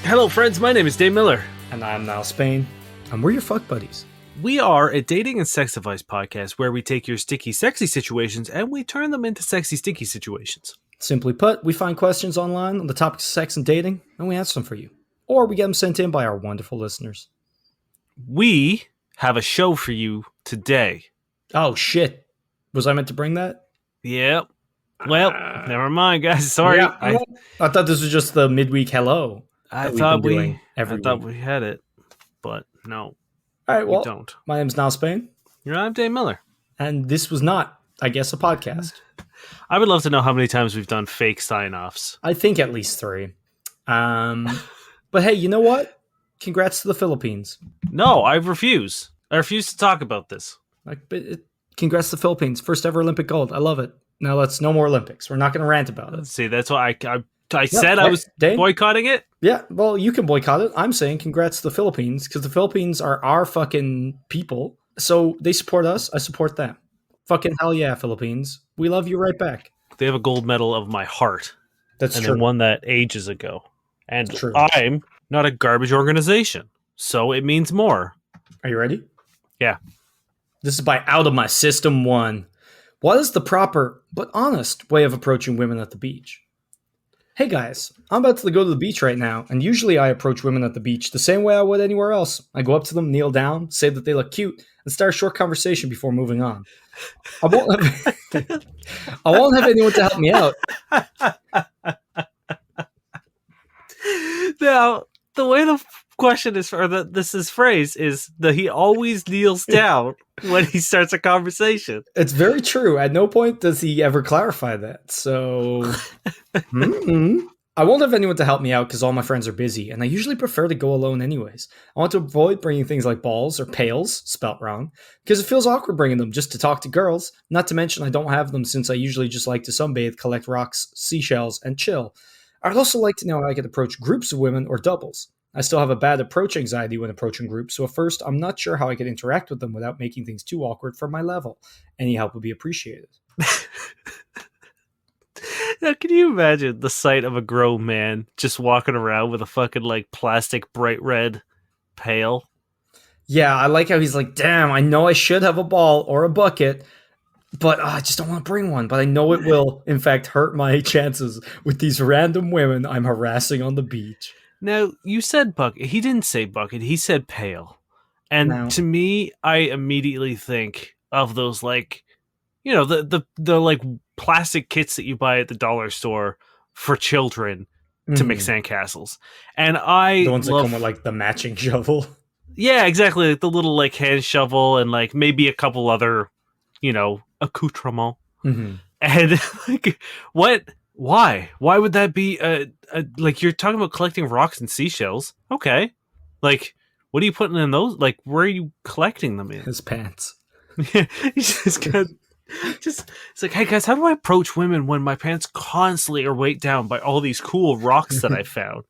Hello, friends. My name is Dave Miller. And I'm Niall Spain. And we're your fuck buddies. We are a dating and sex advice podcast where we take your sticky, sexy situations and we turn them into sexy, sticky situations. Simply put, we find questions online on the topics of sex and dating, and we answer them for you. Or we get them sent in by our wonderful listeners. We have a show for you today. Oh, shit. Was I meant to bring that? Yep. Well, never mind, guys. Sorry. Yeah, I thought this was just the midweek hello. I thought we week. had it, but no. All right, well, we don't. My name's Niall Spain. I'm Dave Miller. And this was not, I guess, a podcast. I would love to know how many times we've done fake sign-offs. I think at least 3. But hey, you know what? Congrats to the Philippines. No, I refuse. I refuse to talk about this. Congrats to the Philippines. First ever Olympic gold. I love it. Now let's no more Olympics. We're not going to rant about it. See, that's why I said I was boycotting it. Yeah, well, you can boycott it. I'm saying congrats to the Philippines because the Philippines are our fucking people. So they support us. I support them. Fucking hell yeah, Philippines. We love you right back. They have a gold medal of my heart. That's true. And they won that ages ago. And I'm not a garbage organization. So it means more. Are you ready? Yeah. This is by Out of My System 1. What is the proper but honest way of approaching women at the beach? Hey guys, I'm about to go to the beach right now, and usually I approach women at the beach the same way I would anywhere else. I go up to them, kneel down, say that they look cute, and start a short conversation before moving on. I won't have anyone to help me out. Now, the way the question is, this is phrased, is that he always kneels down when he starts a conversation. It's very true. At no point does he ever clarify that. So, I won't have anyone to help me out because all my friends are busy, and I usually prefer to go alone anyways. I want to avoid bringing things like balls or pails, spelt wrong, because it feels awkward bringing them just to talk to girls. Not to mention I don't have them since I usually just like to sunbathe, collect rocks, seashells, and chill. I'd also like to know how I could approach groups of women or doubles. I still have a bad approach anxiety when approaching groups, so at first, I'm not sure how I could interact with them without making things too awkward for my level. Any help would be appreciated. Now, can you imagine the sight of a grown man just walking around with a fucking, like, plastic bright red pail? Yeah, I like how he's like, damn, I know I should have a ball or a bucket, but I just don't want to bring one. But I know it will, in fact, hurt my chances with these random women I'm harassing on the beach. Now, you said bucket. He didn't say bucket. He said pail. And to me, I immediately think of those, like, you know, the like plastic kits that you buy at the dollar store for children to make sandcastles. And the ones that come with, like, the matching shovel. Yeah, exactly. Like the little, like, hand shovel and, like, maybe a couple other, you know, accoutrements. Mm-hmm. And, like, what... Why? Why would that be like, you're talking about collecting rocks and seashells? Okay. Like, what are you putting in those? Like, where are you collecting them in? His pants. Yeah, he's just got it's like, hey guys, how do I approach women when my pants constantly are weighed down by all these cool rocks that I found?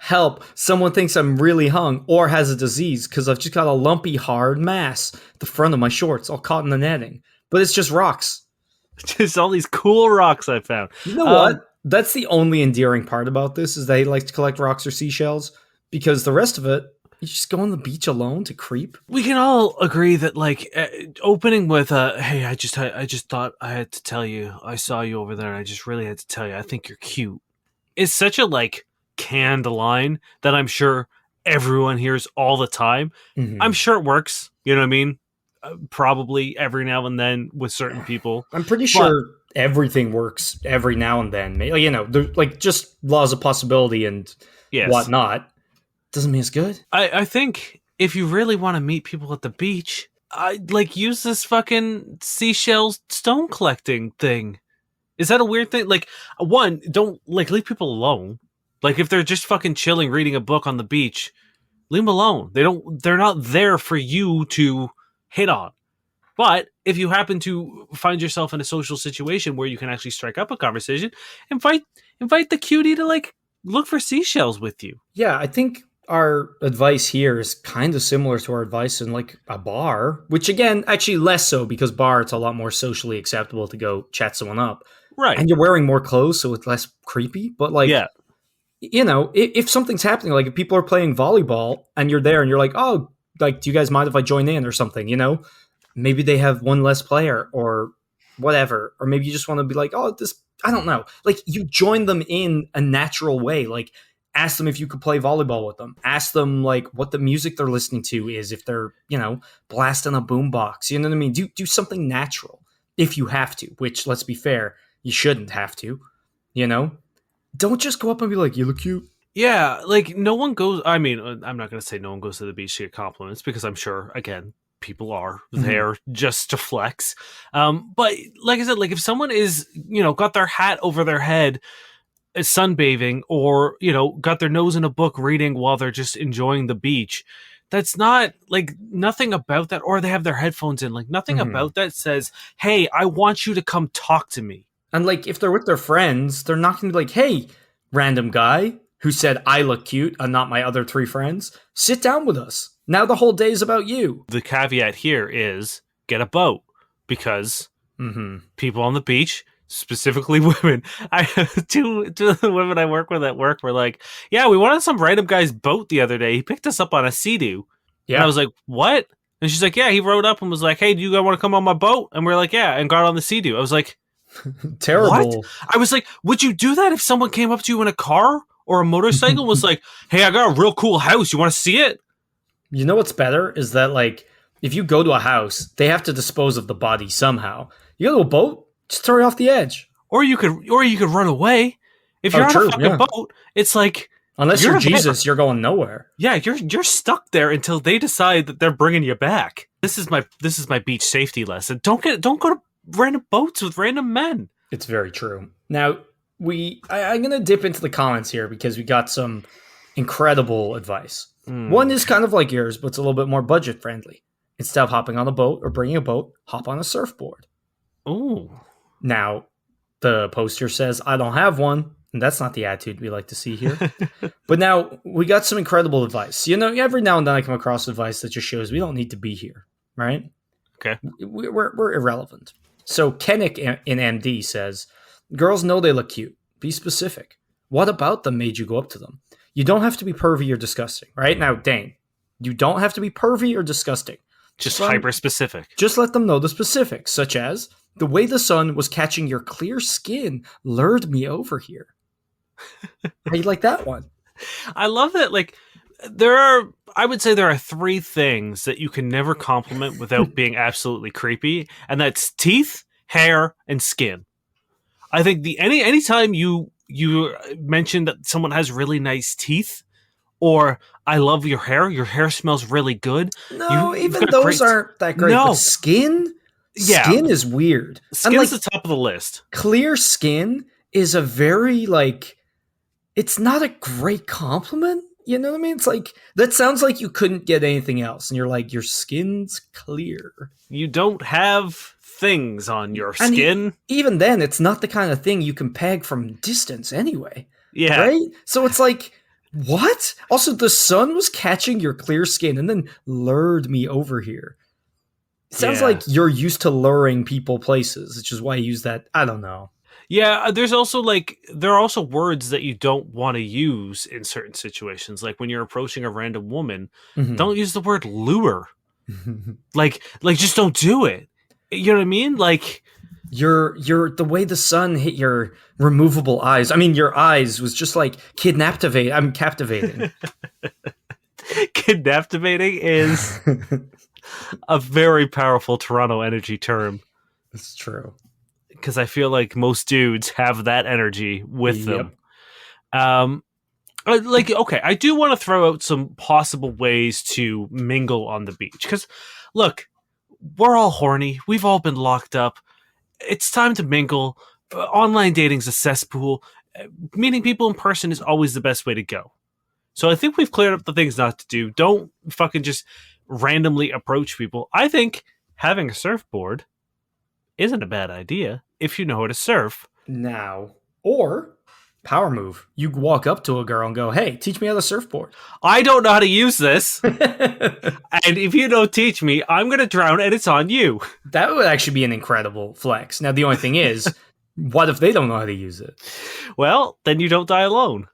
Help. Someone thinks I'm really hung or has a disease because I've just got a lumpy, hard mass at the front of my shorts all caught in the netting. But it's just rocks. Just all these cool rocks I found. You know what? That's the only endearing part about this is that he likes to collect rocks or seashells, because the rest of it, you just go on the beach alone to creep. We can all agree that, like, opening with hey, I just thought I had to tell you, I saw you over there, and I just really had to tell you, I think you're cute. It's such a, like, canned line that I'm sure everyone hears all the time. Mm-hmm. I'm sure it works. You know what I mean? Probably every now and then with certain people. I'm pretty sure everything works every now and then. You know, there's, like, just laws of possibility and whatnot. Doesn't mean it's good. I think if you really want to meet people at the beach, use this fucking seashell stone collecting thing. Is that a weird thing? Like, one, don't, like, leave people alone. Like, if they're just fucking chilling, reading a book on the beach, leave them alone. They're not there for you to hit on. But if you happen to find yourself in a social situation where you can actually strike up a conversation, invite the cutie to, like, look for seashells with you. Yeah, I think our advice here is kind of similar to our advice in, like, a bar, which, again, actually less so, because bar, it's a lot more socially acceptable to go chat someone up. Right. And you're wearing more clothes, so it's less creepy. But, like, you know, if something's happening, like if people are playing volleyball and you're there and you're like, oh, like, do you guys mind if I join in or something? You know, maybe they have one less player or whatever, or maybe you just want to be like, oh, this, I don't know. Like, you join them in a natural way. Like, ask them if you could play volleyball with them. Ask them like what the music they're listening to is, if they're, you know, blasting a boombox. You know what I mean? Do something natural if you have to. Which, let's be fair, you shouldn't have to. You know, don't just go up and be like, you look cute. Yeah, like no one goes. I mean, I'm not going to say no one goes to the beach to get compliments because I'm sure, again, people are there just to flex. But like I said, like if someone is, you know, got their hat over their head, sunbathing, or you know, got their nose in a book reading while they're just enjoying the beach, that's not like nothing about that. Or they have their headphones in, like nothing about that says, "Hey, I want you to come talk to me." And like if they're with their friends, they're not going to be like, hey, random guy who said I look cute and not my other 3 friends, sit down with us. Now the whole day is about you. The caveat here is get a boat, because people on the beach, specifically women, I two of the women I work with at work were like, yeah, we went on some random guy's boat the other day. He picked us up on a Sea-Doo. Yeah. And I was like, what? And she's like, yeah, he rode up and was like, hey, do you guys want to come on my boat? And we're like, yeah, and got on the Sea-Doo. I was like, terrible. What? I was like, would you do that if someone came up to you in a car or a motorcycle was like, hey, I got a real cool house. You want to see it? You know what's better is that, like, if you go to a house, they have to dispose of the body somehow. You go to a boat, just throw it off the edge. Or you could run away. If you're on a fucking boat, it's like, unless you're Jesus, you're going nowhere. Yeah, you're stuck there until they decide that they're bringing you back. This is my beach safety lesson. Don't go to random boats with random men. It's very true. Now, I'm going to dip into the comments here because we got some incredible advice. One is kind of like yours, but it's a little bit more budget friendly. Instead of hopping on a boat or bringing a boat, hop on a surfboard. Ooh. Now, the poster says, I don't have one. And that's not the attitude we like to see here. But now, we got some incredible advice. You know, every now and then I come across advice that just shows we don't need to be here, right? Okay. We're irrelevant. So Kennick in MD says, girls know they look cute. Be specific. What about them made you go up to them? You don't have to be pervy or disgusting. Right? Now, Dane, you don't have to be pervy or disgusting. Just hyper-specific. Just let them know the specifics, such as, the way the sun was catching your clear skin lured me over here. How you like that one? I love that. Like, I would say there are 3 things that you can never compliment without being absolutely creepy, and that's teeth, hair, and skin. I think anytime you mention that someone has really nice teeth, or I love your hair smells really good. No, even those aren't that great. No. But skin is weird. Skin's like, the top of the list. Clear skin is a very, like, it's not a great compliment. You know what I mean? It's like, that sounds like you couldn't get anything else. And you're like, your skin's clear. You don't have things on your skin. Even then, it's not the kind of thing you can peg from distance anyway. Yeah. Right? So it's like, what? Also, the sun was catching your clear skin and then lured me over here. It sounds like you're used to luring people places, which is why you use that. I don't know. Yeah, there are also words that you don't want to use in certain situations. Like when you're approaching a random woman, don't use the word lure. like just don't do it. You know what I mean? Like you're the way the sun hit your removable eyes. I mean, your eyes was just like captivating. Kidnaptivating is a very powerful Toronto energy term. It's true. Because I feel like most dudes have that energy with them. Okay, I do want to throw out some possible ways to mingle on the beach. Because, look, we're all horny. We've all been locked up. It's time to mingle. Online dating's a cesspool. Meeting people in person is always the best way to go. So I think we've cleared up the things not to do. Don't fucking just randomly approach people. I think having a surfboard isn't a bad idea if you know how to surf. Now, or power move. You walk up to a girl and go, hey, teach me how to surfboard. I don't know how to use this. And if you don't teach me, I'm going to drown and it's on you. That would actually be an incredible flex. Now, the only thing is, what if they don't know how to use it? Well, then you don't die alone.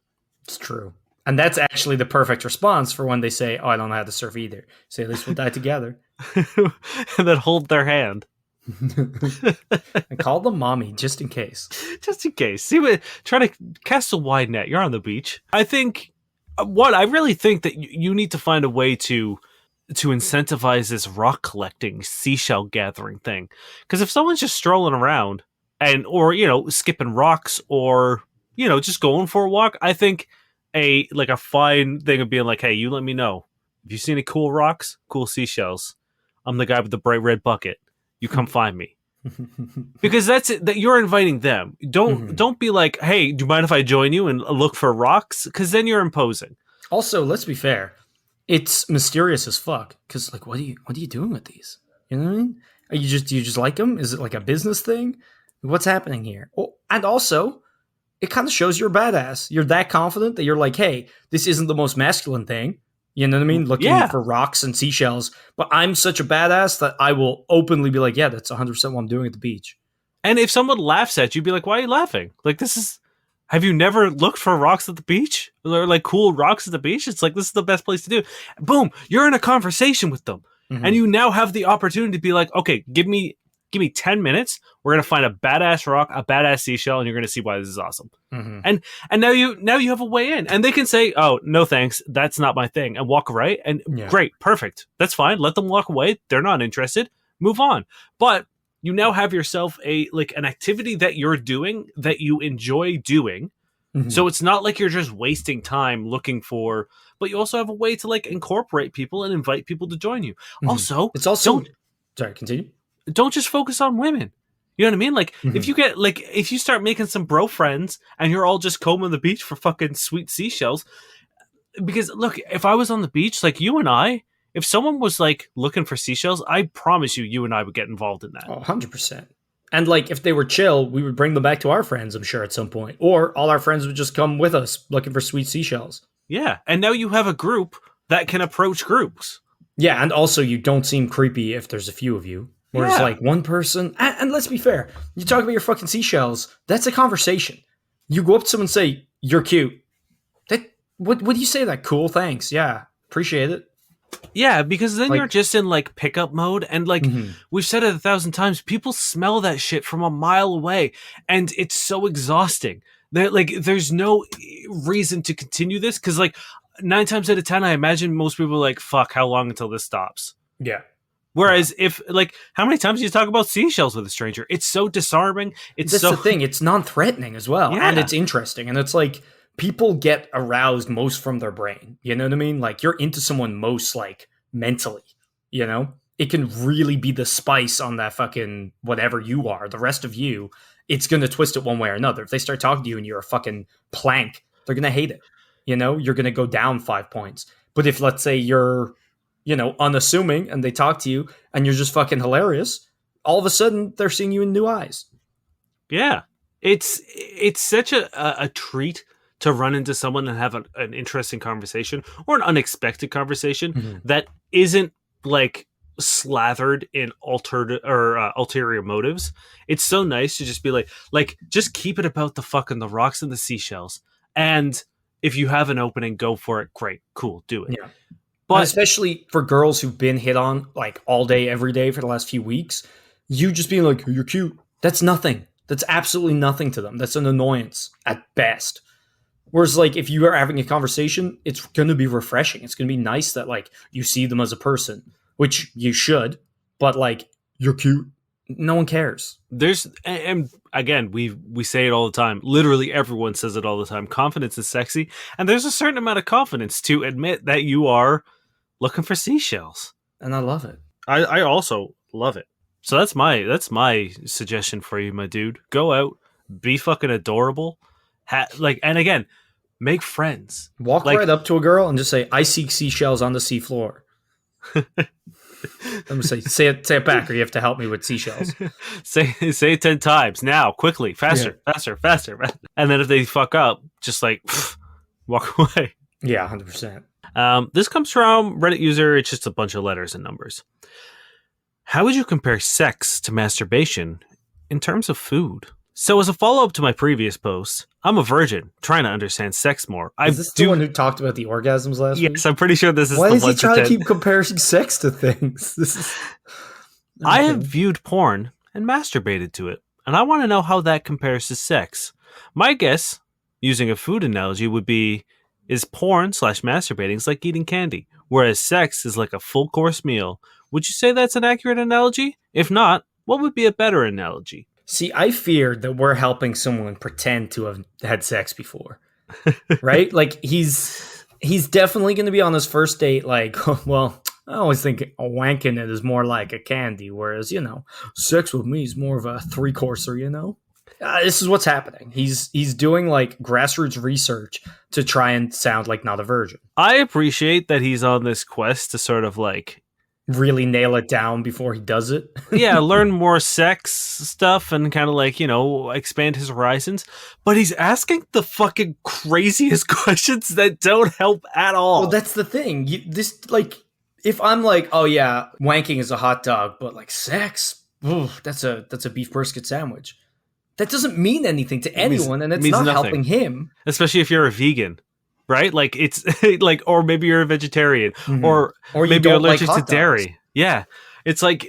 It's true. And that's actually the perfect response for when they say, "Oh, I don't know how to surf either." Say, "At least we'll die together." And then hold their hand. And call them mommy just in case. Just in case. Try to cast a wide net. You're on the beach. I think, I really think that you need to find a way to incentivize this rock collecting, seashell gathering thing. Because if someone's just strolling around or skipping rocks, or just going for a walk, I think a fine thing of being like, hey, you let me know if you see any cool rocks, cool seashells. I'm the guy with the bright red bucket. You come find me. Because that's it, that you're inviting them. Don't be like, hey, do you mind if I join you and look for rocks? Because then you're imposing. Also, let's be fair. It's mysterious as fuck. Because what are you doing with these? You know what I mean? Do you just like them? Is it like a business thing? What's happening here? Oh, and also, it kind of shows you're a badass. You're that confident that you're like, hey, this isn't the most masculine thing. You know what I mean? Looking for rocks and seashells. But I'm such a badass that I will openly be like, yeah, that's 100% what I'm doing at the beach. And if someone laughs at you, be like, why are you laughing? Like, have you never looked for rocks at the beach? Or like cool rocks at the beach? It's like, this is the best place to do. Boom, you're in a conversation with them. Mm-hmm. And you now have the opportunity to be like, okay, give me 10 minutes. We're going to find a badass rock, a badass seashell, and you're going to see why this is awesome. Mm-hmm. And now you have a way in. And they can say, oh, no thanks, that's not my thing, and walk right. And great, perfect. That's fine. Let them walk away. They're not interested. Move on. But you now have yourself an activity that you're doing that you enjoy doing. Mm-hmm. So it's not like you're just wasting time looking for, but you also have a way to incorporate people and invite people to join you. Mm-hmm. Also, sorry, continue. Don't just focus on women. You know what I mean? Mm-hmm. If you start making some bro friends and you're all just combing the beach for fucking sweet seashells, because look, if I was on the beach, you and I, if someone was looking for seashells, I promise you and I would get involved in that. Oh, 100%. And if they were chill, we would bring them back to our friends, I'm sure, at some point. Or all our friends would just come with us looking for sweet seashells. Yeah. And now you have a group that can approach groups. Yeah. And also you don't seem creepy if there's a few of you. Whereas one person, and let's be fair, you talk about your fucking seashells, that's a conversation. You go up to someone and say, you're cute. What do you say to that? Cool, thanks. Yeah, appreciate it. Yeah, because then you're just in pickup mode, and mm-hmm. We've said it 1,000 times, people smell that shit from a mile away, and it's so exhausting. There's no reason to continue this, because 9 times out of 10, I imagine most people are fuck, how long until this stops? Yeah. Whereas if how many times do you talk about seashells with a stranger? It's so disarming. That's the thing. It's non-threatening as well. Yeah. And it's interesting. And it's people get aroused most from their brain. You know what I mean? You're into someone most mentally, you know? It can really be the spice on that fucking whatever you are. The rest of you, it's going to twist it one way or another. If they start talking to you and you're a fucking plank, they're going to hate it. You know? You're going to go down 5 points. But if, let's say, you're unassuming, and they talk to you, and you're just fucking hilarious, all of a sudden, they're seeing you in new eyes. Yeah. It's such a treat to run into someone and have an interesting conversation, or an unexpected conversation, mm-hmm. that isn't, slathered in ulterior motives. It's so nice to just be just keep it about the rocks and the seashells. And if you have an opening, go for it. Great. Cool. Do it. Yeah. But especially for girls who've been hit on all day, every day for the last few weeks, you just being you're cute. That's nothing. That's absolutely nothing to them. That's an annoyance at best. Whereas if you are having a conversation, it's going to be refreshing. It's going to be nice that you see them as a person, which you should, but you're cute. No one cares. And again, we say it all the time. Literally everyone says it all the time. Confidence is sexy. And there's a certain amount of confidence to admit that you are looking for seashells. And I love it. I also love it. So that's my suggestion for you, my dude. Go out, be fucking adorable. And again, make friends. Walk right up to a girl and just say, I seek seashells on the seafloor. I'm gonna say it back, or you have to help me with seashells. say it 10 times now, quickly, faster. And then if they fuck up, just walk away. Yeah, 100%. This comes from Reddit user. It's just a bunch of letters and numbers. How would you compare sex to masturbation in terms of food? So as a follow-up to my previous post, I'm a virgin, trying to understand sex more. Is this the one who talked about the orgasms last week? Yes, I'm pretty sure this is Why the is he 1 to trying 10. to keep comparing sex to things? This is. I have viewed porn and masturbated to it, and I want to know how that compares to sex. My guess, using a food analogy, would be is porn / masturbating is like eating candy, whereas sex is like a full course meal. Would you say that's an accurate analogy? If not, what would be a better analogy? See, I fear that we're helping someone pretend to have had sex before, right? Like he's definitely going to be on his first date. Like, well, I always think wanking it is more like a candy, whereas sex with me is more of a 3-courser. This is what's happening. He's doing like grassroots research to try and sound like not a virgin. I appreciate that he's on this quest to sort of like really nail it down before he does it. Yeah, learn more sex stuff and kind of like, expand his horizons. But he's asking the fucking craziest questions that don't help at all. Well, that's the thing. If I'm like, oh yeah, wanking is a hot dog, but like sex, that's a beef brisket sandwich. That doesn't mean anything to anyone, and it's not helping him. Especially if you're a vegan, right? Like it's like, or maybe you're a vegetarian, or maybe you're allergic to dairy. Yeah, it's like,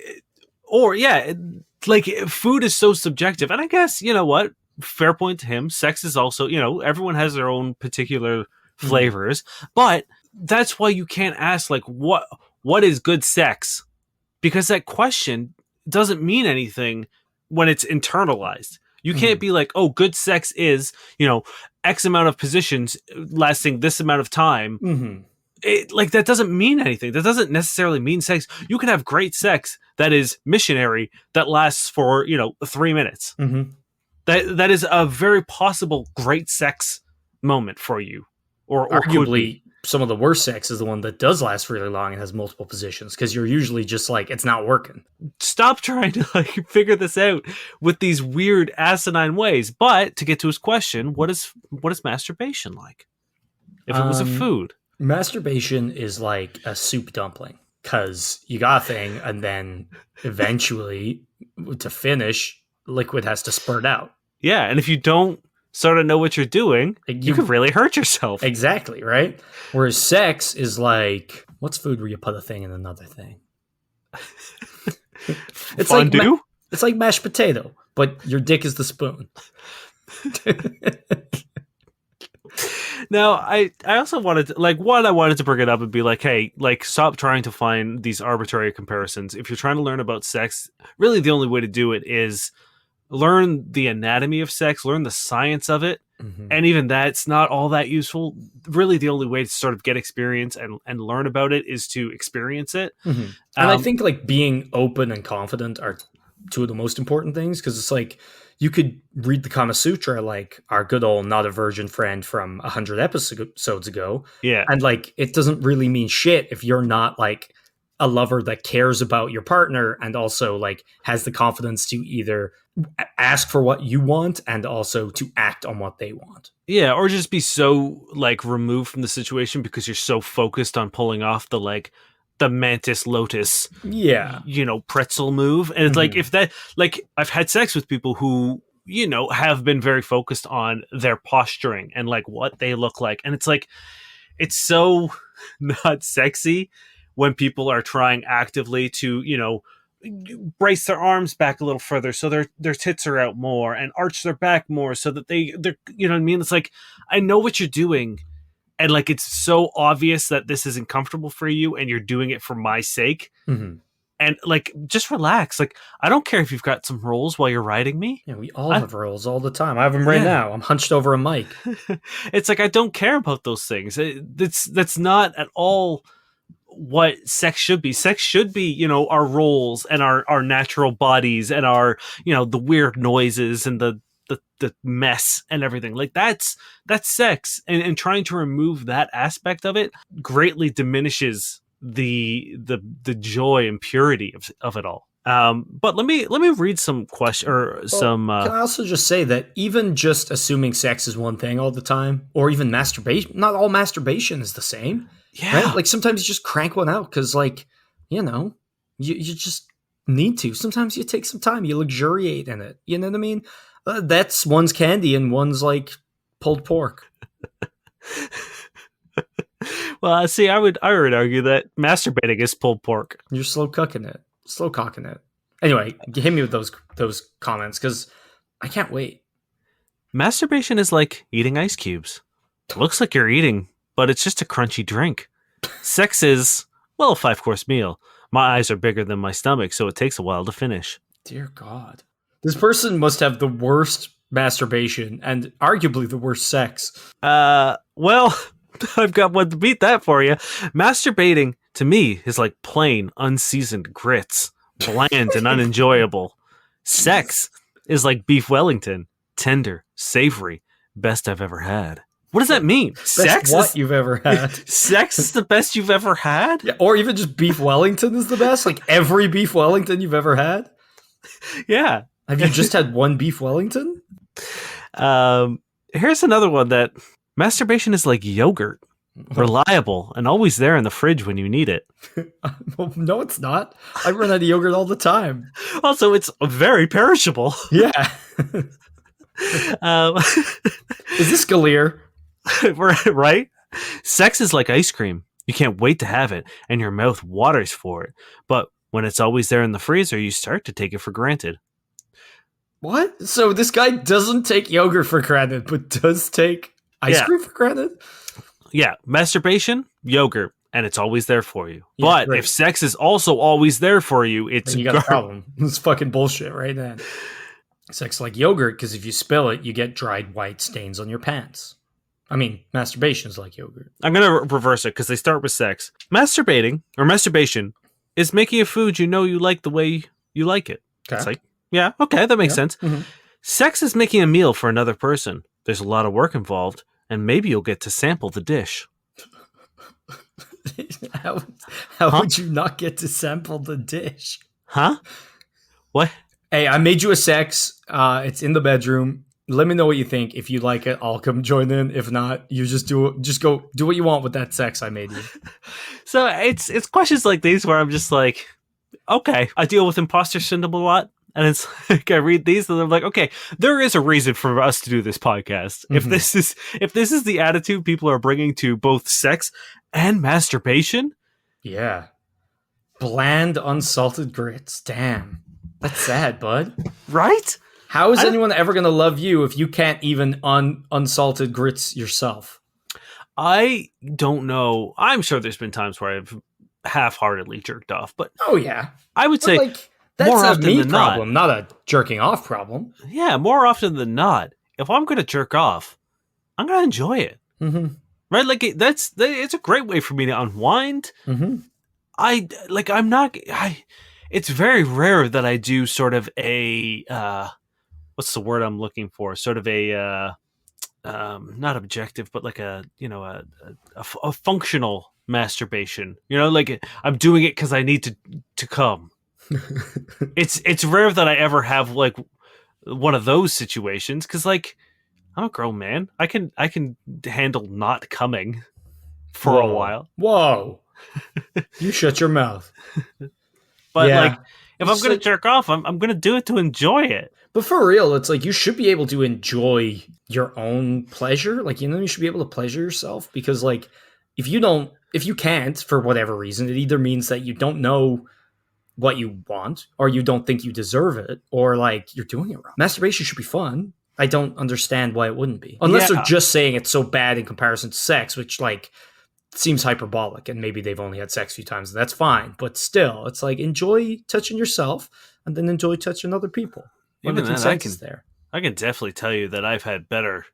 like food is so subjective, and I guess you know what. Fair point to him. Sex is also, everyone has their own particular flavors, but that's why you can't ask like what is good sex, because that question doesn't mean anything when it's internalized. You can't be like, oh, good sex is, X amount of positions lasting this amount of time. That doesn't mean anything. That doesn't necessarily mean sex. You can have great sex that is missionary that lasts for, 3 minutes. That is a very possible great sex moment for you. Or arguably, some of the worst sex is the one that does last really long and has multiple positions, because you're usually just like, it's not working. Stop trying to like figure this out with these weird asinine ways. But to get to his question, what is masturbation like? If it was a food. Masturbation is like a soup dumpling, because you got a thing and then eventually to finish, liquid has to spurt out. Yeah, and if you don't sort of know what you're doing, you could really hurt yourself. Exactly, right? Whereas sex is like, what's food where you put a thing in another thing? It's fondue? Like it's like mashed potato, but your dick is the spoon. Now, I also wanted to, I wanted to bring it up and be like, hey, stop trying to find these arbitrary comparisons. If you're trying to learn about sex, really the only way to do it is learn the anatomy of sex, learn the science of it. And even that's not all that useful. Really, the only way to sort of get experience and learn about it is to experience it. And I think like being open and confident are two of the most important things, because it's like you could read the Kama Sutra like our good old not a virgin friend from 100 episodes ago. Yeah. And like it doesn't really mean shit if you're not like a lover that cares about your partner and also like has the confidence to either ask for what you want and also to act on what they want. Yeah, or just be so like removed from the situation because you're so focused on pulling off the mantis lotus, pretzel move. And it's like, if that, like, I've had sex with people who, have been very focused on their posturing and like what they look like. And it's like, it's so not sexy when people are trying actively to, brace their arms back a little further so their tits are out more and arch their back more so that they're, you know what I mean? It's like, I know what you're doing. And like, it's so obvious that this isn't comfortable for you and you're doing it for my sake. And like, just relax. Like, I don't care if you've got some rolls while you're riding me. Yeah, we all have rolls all the time. I have them right now. I'm hunched over a mic. It's like, I don't care about those things. That's not at all what sex should be. Sex should be, our roles and our natural bodies and our, the weird noises and the mess and everything. Like that's sex. And trying to remove that aspect of it greatly diminishes the joy and purity of it all. But let me read some question or some. Can I also just say that even just assuming sex is one thing all the time, or even masturbation, not all masturbation is the same. Yeah, right? Like sometimes you just crank one out because, like, you just need to. Sometimes you take some time, you luxuriate in it. You know what I mean? That's one's candy and one's like pulled pork. Well, see, I would argue that masturbating is pulled pork. You're slow cooking it, slow cocking it. Anyway, hit me with those comments because I can't wait. Masturbation is like eating ice cubes. Looks like you're eating, but it's just a crunchy drink. Sex is, well, a 5-course meal. My eyes are bigger than my stomach, so it takes a while to finish. Dear God. This person must have the worst masturbation and arguably the worst sex. Well, I've got one to beat that for you. Masturbating, to me, is like plain, unseasoned grits. Bland and unenjoyable. Sex is like beef Wellington. Tender, savory, best I've ever had. What does that mean? Sex what you've ever had. Sex is the best you've ever had? Yeah, or even just beef Wellington is the best? Like every beef Wellington you've ever had? Yeah. Have you just had one beef Wellington? Here's another one that masturbation is like yogurt. Reliable and always there in the fridge when you need it. Well, no, it's not. I run out of yogurt all the time. Also, it's very perishable. Yeah. Is this Galir? Right? Sex is like ice cream. You can't wait to have it, and your mouth waters for it. But when it's always there in the freezer, you start to take it for granted. What? So this guy doesn't take yogurt for granted, but does take ice cream for granted? Yeah, masturbation, yogurt, and it's always there for you. Yeah, but great. if sex is also always there for you, it's you got a problem. It's fucking bullshit right then. Sex like yogurt, because if you spill it, you get dried white stains on your pants. I mean, masturbation is like yogurt. I'm going to reverse it because they start with sex. Masturbating, or masturbation, is making a food you know you like the way you like it. Okay. It's like, yeah, okay, that makes sense. Mm-hmm. Sex is making a meal for another person. There's a lot of work involved, and maybe you'll get to sample the dish. How would you not get to sample the dish? Huh? What? Hey, I made you a sex. It's in the bedroom. Let me know what you think. If you like it, I'll come join in. If not, you just go do what you want with that sex I made you. So it's questions like these where I'm just like, okay, I deal with imposter syndrome a lot. And it's like I read these and I'm like, okay, there is a reason for us to do this podcast. Mm-hmm. If this is the attitude people are bringing to both sex and masturbation, yeah, bland, unsalted grits. Damn, that's sad, bud. Right? How is anyone ever going to love you if you can't even unsalted grits yourself? I don't know. I'm sure there's been times where I've half-heartedly jerked off, but oh yeah, I would say. Like, that's more a often me than problem, not a jerking off problem. Yeah, more often than not, if I'm going to jerk off, I'm going to enjoy it. Mm-hmm. Right? Like, it's a great way for me to unwind. Mm-hmm. It's very rare that I do sort of a, what's the word I'm looking for? Sort of a, not objective, but like a functional masturbation. You know, like I'm doing it because I need to come. It's rare that I ever have like one of those situations because like I'm a grown man. I can handle not coming for a while. Whoa. You shut your mouth. But like if I'm gonna jerk off, I'm gonna do it to enjoy it. But for real, it's like you should be able to enjoy your own pleasure. Like, you know, you should be able to pleasure yourself because like if you can't for whatever reason, it either means that you don't know what you want, or you don't think you deserve it, or like you're doing it wrong. Masturbation should be fun. I don't understand why it wouldn't be. Unless they're just saying it's so bad in comparison to sex, which like seems hyperbolic, and maybe they've only had sex a few times, and that's fine. But still, it's like enjoy touching yourself and then enjoy touching other people. When the consent is there. I can definitely tell you that I've had better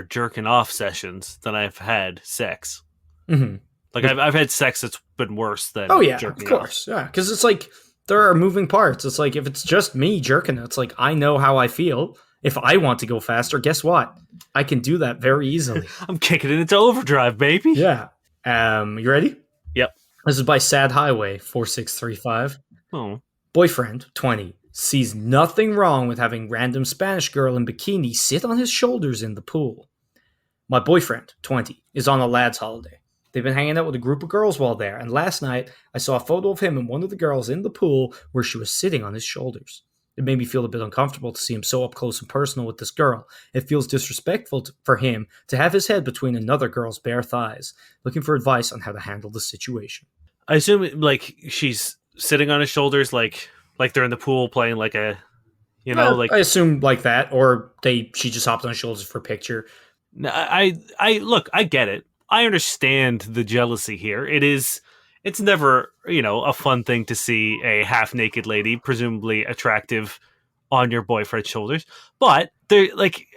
jerking off sessions than I've had sex. Mm-hmm. Like I've had sex that's been worse than jerking of course. Off. Yeah, because it's like there are moving parts. It's like if it's just me jerking, it's like I know how I feel. If I want to go faster, guess what? I can do that very easily. I'm kicking it into overdrive, baby. Yeah. You ready? Yep. This is by Sad Highway 4635. Oh. Boyfriend 20 sees nothing wrong with having random Spanish girl in bikini sit on his shoulders in the pool. My boyfriend 20 is on a lad's holiday. They've been hanging out with a group of girls while there, and last night I saw a photo of him and one of the girls in the pool where she was sitting on his shoulders. It made me feel a bit uncomfortable to see him so up close and personal with this girl. It feels disrespectful for him to have his head between another girl's bare thighs. Looking for advice on how to handle the situation. I assume like she's sitting on his shoulders, like they're in the pool playing like a, like I assume like that, or she just hopped on his shoulders for a picture. I look, I get it. I understand the jealousy here. It's never, a fun thing to see a half-naked lady, presumably attractive, on your boyfriend's shoulders. But there, like,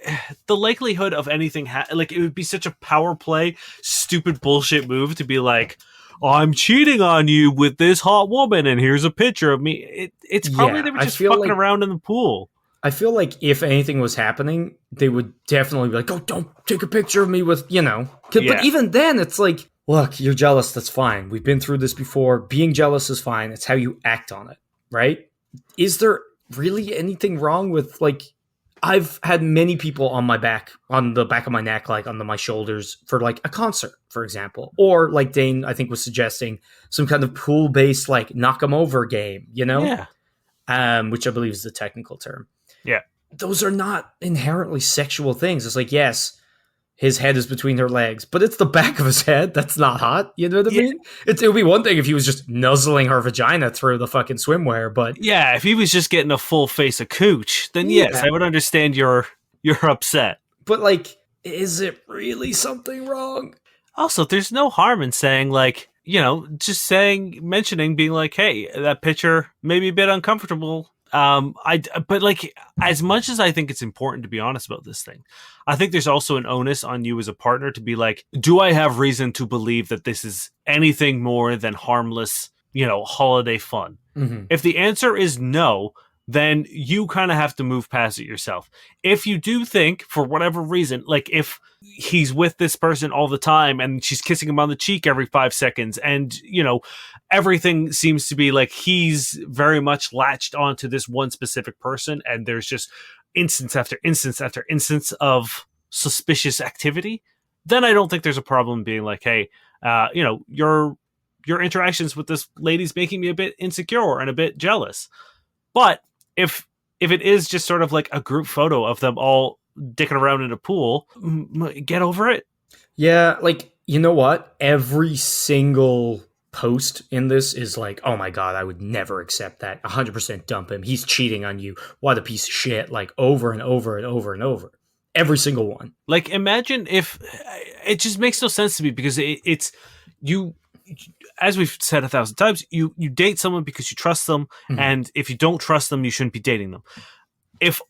the likelihood of anything, it would be such a power play, stupid bullshit move to be like, I'm cheating on you with this hot woman, and here's a picture of me. It's probably they were just fucking around in the pool. I feel like if anything was happening, they would definitely be like, oh, don't take a picture of me with, But even then, it's like, look, you're jealous, that's fine. We've been through this before. Being jealous is fine. It's how you act on it, right? Is there really anything wrong with, like, I've had many people on the back of my neck, like on my shoulders for like a concert, for example. Or like Dane, I think, was suggesting some kind of pool-based, like, knock 'em over game, Yeah. Which I believe is the technical term. Yeah. Those are not inherently sexual things. It's like, yes, his head is between her legs, but it's the back of his head. That's not hot. You know what I mean? It would be one thing if he was just nuzzling her vagina through the fucking swimwear, but... Yeah, if he was just getting a full face of cooch, then yes, I would understand you're upset. But, like, is it really something wrong? Also, there's no harm in saying, like, just mentioning, being like, hey, that picture may be a bit uncomfortable. But like, as much as I think it's important to be honest about this thing, I think there's also an onus on you as a partner to be like, do I have reason to believe that this is anything more than harmless, holiday fun? Mm-hmm. If the answer is no, then you kind of have to move past it yourself. If you do think, for whatever reason, like if he's with this person all the time and she's kissing him on the cheek every 5 seconds and, everything seems to be like he's very much latched onto this one specific person and there's just instance after instance after instance of suspicious activity, then I don't think there's a problem being like, hey, your interactions with this lady's making me a bit insecure and a bit jealous. But if it is just sort of like a group photo of them all dicking around in a pool, get over it. Yeah, like, you know what? Every single post in this is like, oh my god, I would never accept that. 100% dump him. He's cheating on you. What a piece of shit. Like, over and over and over and over. Every single one. Like, imagine if... It just makes no sense to me because it's... You... As we've said 1,000 times, you date someone because you trust them, mm-hmm. and if you don't trust them, you shouldn't be dating them.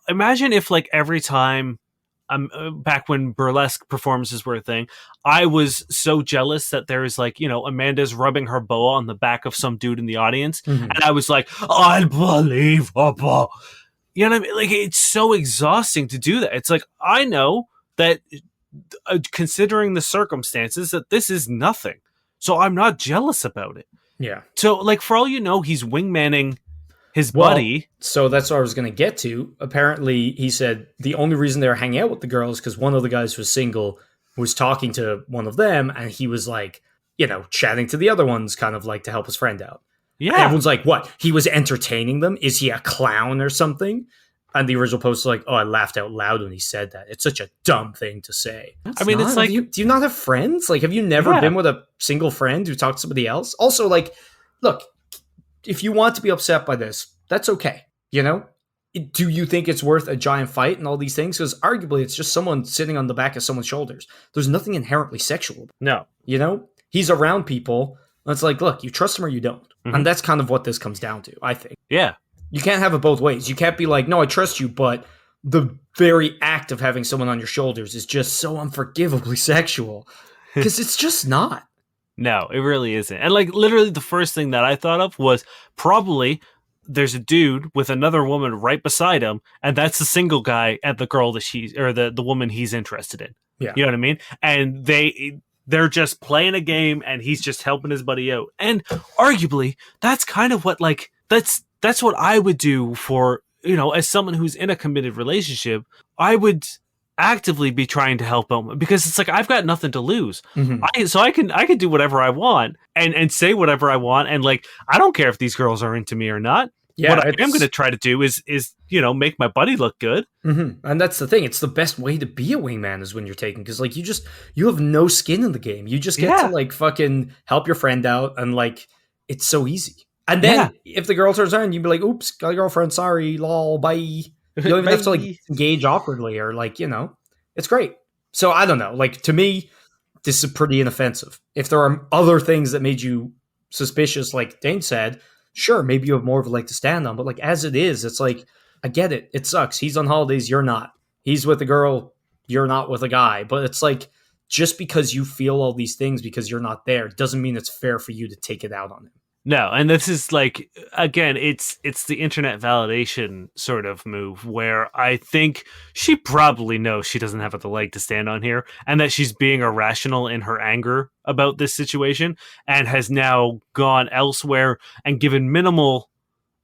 Imagine if, like, every time, back when burlesque performances were a thing, I was so jealous that there is, like, Amanda's rubbing her boa on the back of some dude in the audience, mm-hmm. and I was like, unbelievable. You know what I mean? Like, it's so exhausting to do that. It's like, I know that, considering the circumstances, that this is nothing. So I'm not jealous about it. Yeah. So, like, for all you know, he's wingmanning his buddy. So that's what I was going to get to. Apparently, he said the only reason they were hanging out with the girls because one of the guys was single, was talking to one of them, and he was like, chatting to the other ones, kind of like to help his friend out. Yeah. And everyone's like, what? He was entertaining them? Is he a clown or something? And the original post is like, oh, I laughed out loud when he said that. It's such a dumb thing to say. It's like... Do you not have friends? Like, have you never been with a single friend who talked to somebody else? Also, like, look, if you want to be upset by this, that's okay. Do you think it's worth a giant fight and all these things? Because arguably, it's just someone sitting on the back of someone's shoulders. There's nothing inherently sexual. No. He's around people. And it's like, look, you trust him or you don't. Mm-hmm. And that's kind of what this comes down to, I think. Yeah. You can't have it both ways. You can't be like, no, I trust you, but the very act of having someone on your shoulders is just so unforgivably sexual. Because it's just not. No, it really isn't. And like literally the first thing that I thought of was probably there's a dude with another woman right beside him, and that's the single guy and the girl that the woman he's interested in. Yeah. You know what I mean? And they're just playing a game and he's just helping his buddy out. And arguably, that's kind of what like that's what I would do for, as someone who's in a committed relationship. I would actively be trying to help them because it's like, I've got nothing to lose. Mm-hmm. I can do whatever I want and say whatever I want. And like, I don't care if these girls are into me or not. Yeah, What I am going it's to try to do is make my buddy look good. and that's the thing. It's the best way to be a wingman is when you're taking, because like you have no skin in the game. You just get to Yeah, like fucking help your friend out, and like it's so easy. And yeah. then if the girl turns around, you'd be like, "Oops, got a girlfriend. Sorry, lol, bye." You don't even have to like Bye. engage awkwardly or like it's great. So I don't know. Like to me, this is pretty inoffensive. If there are other things that made you suspicious, like Dane said, sure, maybe you have more of a leg to stand on. But like as it is, it's like I get it. It sucks. He's on holidays, you're not. He's with a girl, you're not with a guy. But it's like just because you feel all these things because you're not there doesn't mean it's fair for you to take it out on him. No, and this is like, again, it's the internet validation sort of move where I think she probably knows she doesn't have the leg to stand on here, and that she's being irrational in her anger about this situation, and has now gone elsewhere and given minimal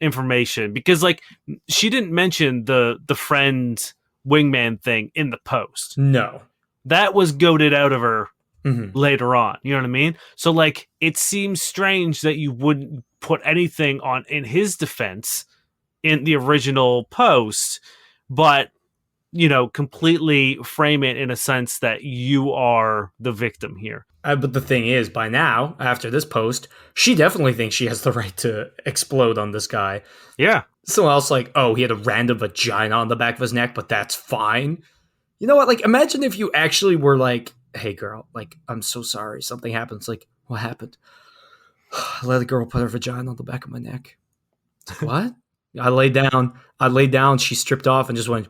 information, because like she didn't mention the friend wingman thing in the post. No. That was goaded out of her Mm-hmm. later on. You know what I mean? So like it seems strange that you wouldn't put anything on in his defense in the original post, but completely frame it in a sense that you are the victim here. But the thing is, by now, after this post, she definitely thinks she has the right to explode on this guy. Yeah. Someone else like, oh, he had a random vagina on the back of his neck, but that's fine. You know what? Like, imagine if you actually were like, hey, girl, like, I'm so sorry. Something happens. Like, what happened? I let a girl put her vagina on the back of my neck. Like, what? I laid down. She stripped off and just went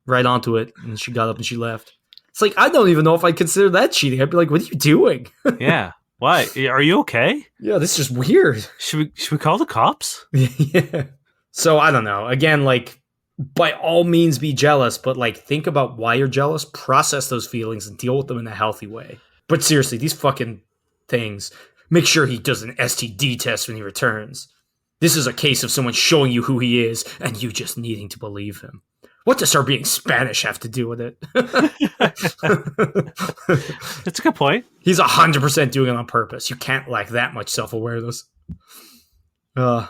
right onto it. And she got up and she left. It's like, I don't even know if I'd consider that cheating. I'd be like, what are you doing? Yeah. Why? Are you okay? Yeah, this is just weird. Should we call the cops? Yeah. So I don't know. Again, like, by all means be jealous, but like think about why you're jealous, process those feelings and deal with them in a healthy way. But seriously, these fucking things, make sure he does an STD test when he returns. This is a case of someone showing you who he is and you just needing to believe him. What does her being Spanish have to do with it? That's a good point. He's 100% doing it on purpose. You can't lack that much self-awareness. Right.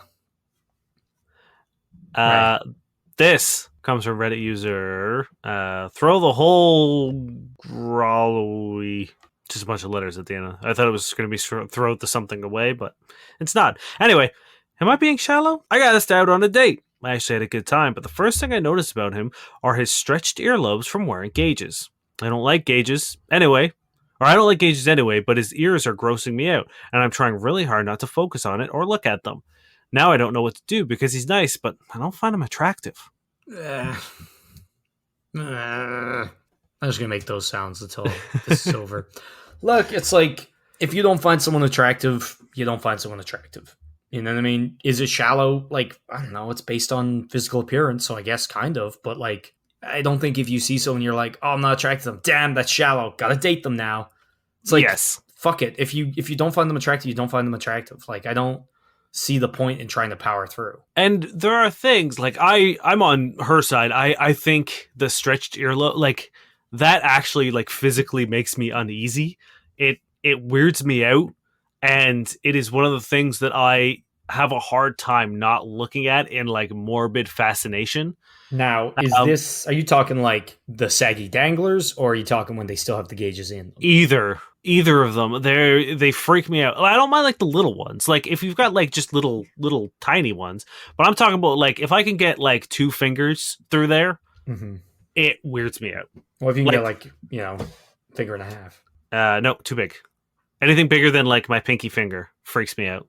This comes from Reddit user throw the whole growly, just a bunch of letters at the end. I thought it was going to be throw the something away, but it's not. Anyway, am I being shallow? I got asked out on a date. I actually had a good time, but the first thing I noticed about him are his stretched earlobes from wearing gauges. I don't like gauges anyway, but his ears are grossing me out, and I'm trying really hard not to focus on it or look at them. Now I don't know what to do because he's nice, but I don't find him attractive. I'm just gonna make those sounds until this is over. Look, it's like if you don't find someone attractive, you don't find someone attractive. You know what I mean? Is it shallow? Like, I don't know. It's based on physical appearance, so I guess kind of. But like, I don't think if you see someone, you're like, oh, I'm not attracted to them. Damn, that's shallow. Gotta date them now. It's like, yes, fuck it. If you don't find them attractive, you don't find them attractive. Like, I don't see the point in trying to power through. and there are things like I'm on her side. I think the stretched earlobe, like that, actually like physically makes me uneasy. It weirds me out. And it is one of the things that I have a hard time not looking at in like morbid fascination. Now, are you talking like the saggy danglers, or are you talking when they still have the gauges in them? Either of them. They freak me out. I don't mind like the little ones. Like if you've got like just little tiny ones, but I'm talking about like if I can get like 2 fingers through there, it weirds me out. Well, if you can get like, finger and a half. No, too big. Anything bigger than like my pinky finger freaks me out.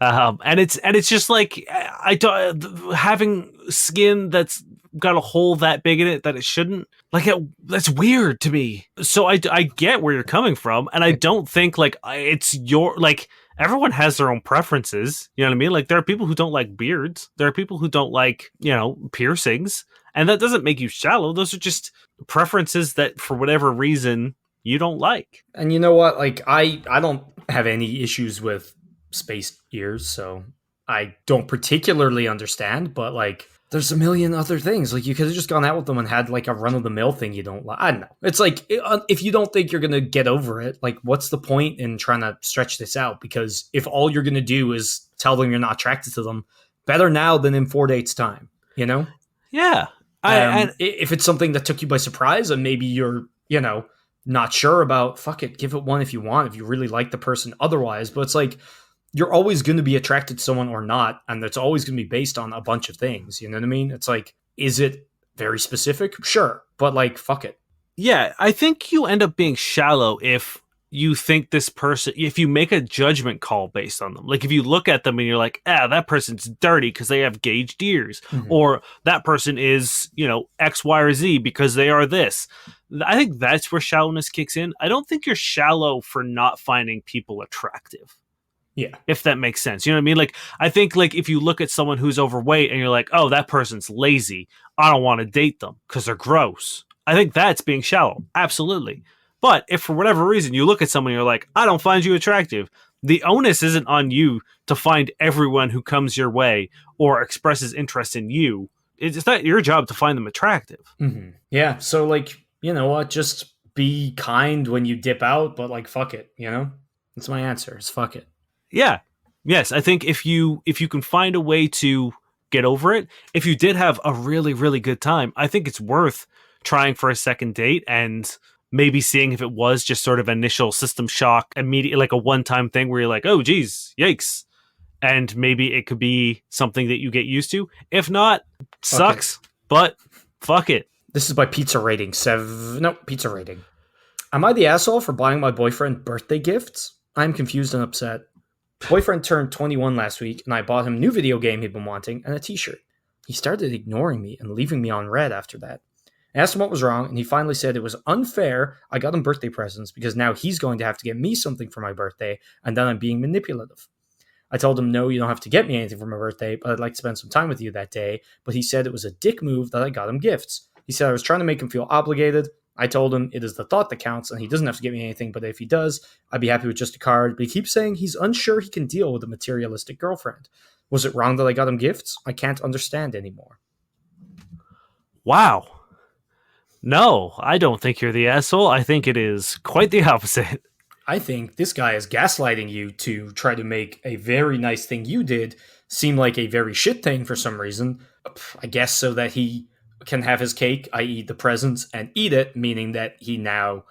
And it's just like I don't, having skin that's got a hole that big in it that it shouldn't, like that's weird to me. So I get where you're coming from, and I don't think like it's your like everyone has their own preferences. You know what I mean? Like there are people who don't like beards. There are people who don't like piercings, and that doesn't make you shallow. Those are just preferences that for whatever reason you don't like. And you know what? Like I don't have any issues with spaced ears, so I don't particularly understand, but like there's a million other things. Like, you could have just gone out with them and had like a run of the mill thing you don't like. I don't know. It's like, if you don't think you're gonna get over it, like, what's the point in trying to stretch this out? Because if all you're gonna do is tell them you're not attracted to them, better now than in 4 dates time. You know? Yeah. If it's something that took you by surprise and maybe you're, not sure about, fuck it, give it one if you want, if you really like the person otherwise. But it's like, you're always going to be attracted to someone or not, and it's always going to be based on a bunch of things. You know what I mean? It's like, is it very specific? Sure, but like, fuck it. Yeah, I think you end up being shallow if you think this person, if you make a judgment call based on them. Like, if you look at them and you're like, that person's dirty because they have gauged ears, or that person is, X, Y, or Z because they are this. I think that's where shallowness kicks in. I don't think you're shallow for not finding people attractive. Yeah. If that makes sense. You know what I mean? Like, I think, like, if you look at someone who's overweight and you're like, oh, that person's lazy, I don't want to date them because they're gross. I think that's being shallow. Absolutely. But if for whatever reason you look at someone and you're like, I don't find you attractive, the onus isn't on you to find everyone who comes your way or expresses interest in you. It's not your job to find them attractive. Mm-hmm. Yeah. So, like, you know what? Just be kind when you dip out, but like, fuck it. That's my answer. It's fuck it. Yeah. Yes. I think if you can find a way to get over it, if you did have a really, really good time, I think it's worth trying for a second date and maybe seeing if it was just sort of initial system shock, immediate, like a one-time thing where you're like, oh, geez, yikes. And maybe it could be something that you get used to. If not, sucks, but fuck it. This is by Pizza Rating. Pizza Rating. Am I the asshole for buying my boyfriend birthday gifts? I'm confused and upset. Boyfriend turned 21 last week, and I bought him a new video game he'd been wanting and a t-shirt. He started ignoring me and leaving me on red after that. I asked him what was wrong, and he finally said it was unfair I got him birthday presents because now he's going to have to get me something for my birthday, and then I'm being manipulative. I told him, no, you don't have to get me anything for my birthday, but I'd like to spend some time with you that day, but he said it was a dick move that I got him gifts. He said I was trying to make him feel obligated. I told him it is the thought that counts, and he doesn't have to get me anything, but if he does, I'd be happy with just a card. But he keeps saying he's unsure he can deal with a materialistic girlfriend. Was it wrong that I got him gifts? I can't understand anymore. Wow. No, I don't think you're the asshole. I think it is quite the opposite. I think this guy is gaslighting you to try to make a very nice thing you did seem like a very shit thing for some reason. I guess so that he can have his cake, i.e. the presents, and eat it, meaning that he now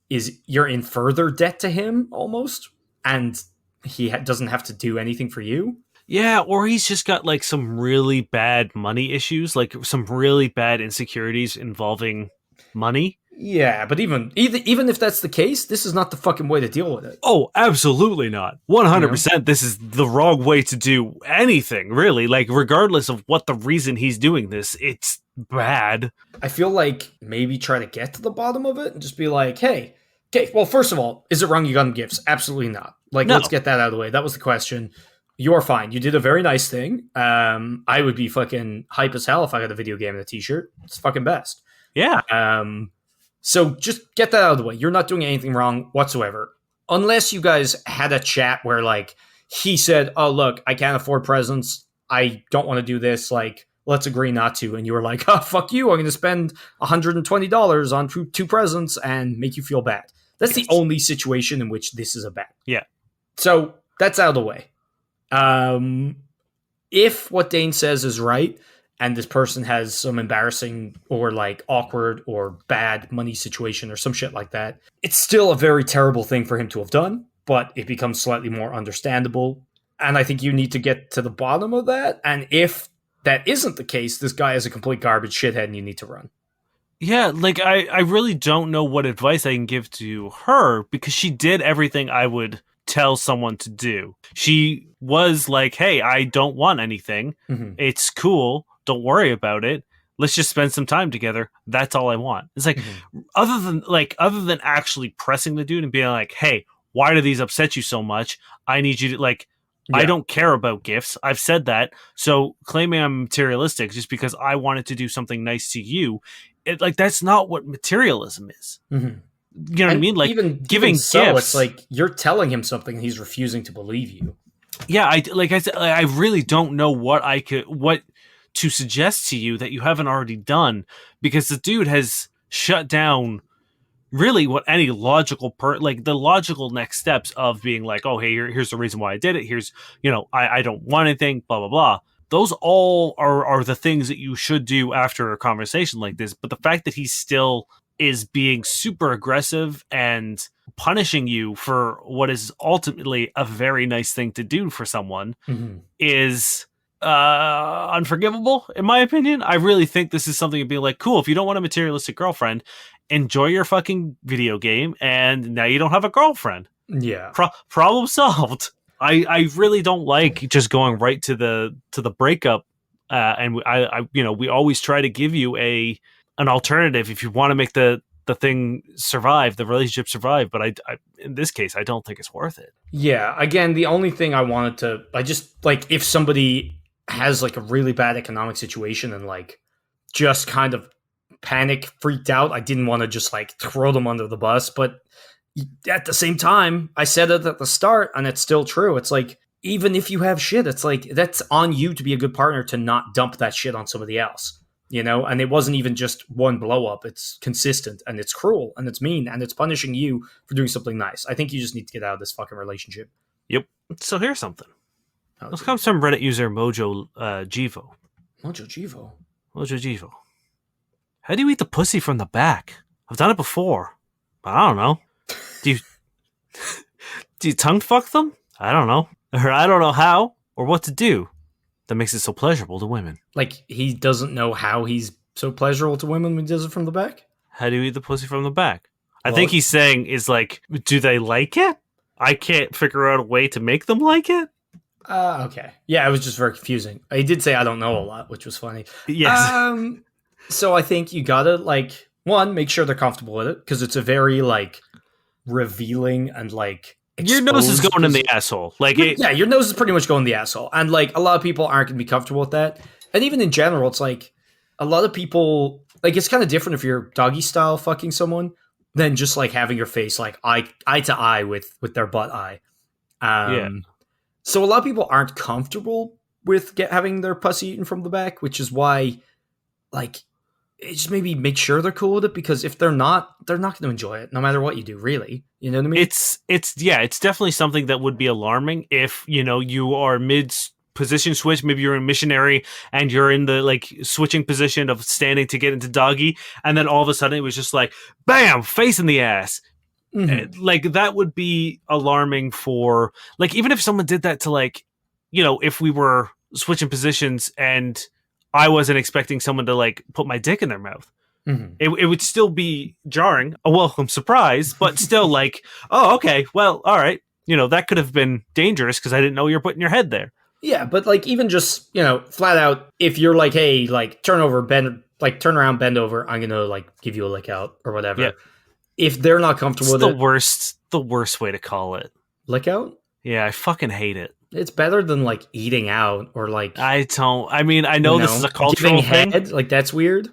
you're in further debt to him almost, and he doesn't have to do anything for you. Yeah, or he's just got like some really bad money issues, like some really bad insecurities involving money. Yeah, but even if that's the case, this is not the fucking way to deal with it. Oh, absolutely not. 100%. This is the wrong way to do anything, really. Like, regardless of what the reason he's doing this, it's bad. I feel like maybe try to get to the bottom of it and just be like, hey, okay, well, first of all, is it wrong you got him gifts? Absolutely not. Like, no. Let's get that out of the way. That was the question. You're fine. You did a very nice thing. I would be fucking hype as hell if I got a video game and a t-shirt. It's fucking best. Yeah. So just get that out of the way. You're not doing anything wrong whatsoever. Unless you guys had a chat where, like, he said, oh, look, I can't afford presents. I don't want to do this. Like, let's agree not to. And you were like, oh, fuck you. I'm going to spend $120 on two presents and make you feel bad. That's the only situation in which this is a bad. Yeah. So that's out of the way. If what Dane says is right, and this person has some embarrassing or like awkward or bad money situation or some shit like that, it's still a very terrible thing for him to have done, but it becomes slightly more understandable. And I think you need to get to the bottom of that. And if that isn't the case, this guy is a complete garbage shithead and you need to run. Yeah, like I really don't know what advice I can give to her because she did everything I would tell someone to do. She was like, hey, I don't want anything. Mm-hmm. It's cool. Don't worry about it. Let's just spend some time together. That's all I want. It's like, other than actually pressing the dude and being like, hey, why do these upset you so much? I need you to like, I don't care about gifts. I've said that. So claiming I'm materialistic just because I wanted to do something nice to you, that's not what materialism is. Mm-hmm. You know what I mean? Like even giving so, gifts. It's like you're telling him something and he's refusing to believe you. Yeah, I said, I really don't know what to suggest to you that you haven't already done, because the dude has shut down really what any logical like the logical next steps of being like, oh, hey, here's the reason why I did it. Here's, I don't want anything, blah, blah, blah. Those all are the things that you should do after a conversation like this. But the fact that he still is being super aggressive and punishing you for what is ultimately a very nice thing to do for someone is unforgivable, in my opinion. I really think this is something to be like, cool, if you don't want a materialistic girlfriend, enjoy your fucking video game, and now you don't have a girlfriend. Yeah. Problem solved. I really don't like just going right to the breakup, and we always try to give you an alternative if you want to make the thing survive, the relationship survive. But I in this case, I don't think it's worth it. Yeah. Again, the only thing I just like, if somebody has like a really bad economic situation and like just kind of panic freaked out, I didn't want to just like throw them under the bus. But at the same time, I said it at the start, and it's still true. It's like, even if you have shit, it's like, that's on you to be a good partner, to not dump that shit on somebody else, and it wasn't even just one blow up. It's consistent, and it's cruel, and it's mean, and it's punishing you for doing something nice. I think you just need to get out of this fucking relationship. Yep. So here's something. This comes from Reddit user Mojo Jivo. Mojo Jivo. How do you eat the pussy from the back? I've done it before, but I don't know. Do you tongue fuck them? I don't know. Or I don't know how or what to do that makes it so pleasurable to women. Like, he doesn't know how he's so pleasurable to women when he does it from the back? How do you eat the pussy from the back? I think he's saying is like, do they like it? I can't figure out a way to make them like it. Okay. Yeah, it was just very confusing. He did say I don't know a lot, which was funny. Yes. So I think you gotta, like, one, make sure they're comfortable with it, because it's a very, like, revealing and, like, your nose is going in the asshole. Like, yeah, your nose is pretty much going in the asshole. And, like, a lot of people aren't going to be comfortable with that. And even in general, it's like, a lot of people, like, it's kind of different if you're doggy style fucking someone than just, like, having your face, like, eye to eye with their butt eye. Yeah. So a lot of people aren't comfortable with having their pussy eaten from the back, which is why, like, just maybe make sure they're cool with it, because if they're not going to enjoy it no matter what you do, really. You know what I mean? It's definitely something that would be alarming if, you are mid position switch, maybe you're a missionary and you're in the like switching position of standing to get into doggy, and then all of a sudden it was just like bam, face in the ass. Like, that would be alarming for, like, even if someone did that to, like, if we were switching positions and I wasn't expecting someone to, like, put my dick in their mouth. It would still be jarring, a welcome surprise, but still like, oh, okay, well, all right. That could have been dangerous because I didn't know you were putting your head there. Yeah, but, like, even just, flat out, if you're like, hey, like, turn around, bend over, I'm going to, like, give you a lick out or whatever. Yeah. If they're not comfortable with it. The worst way to call it. Lick out? Yeah, I fucking hate it. It's better than, like, eating out or, like... I know this is a cultural thing. Head, like, that's weird.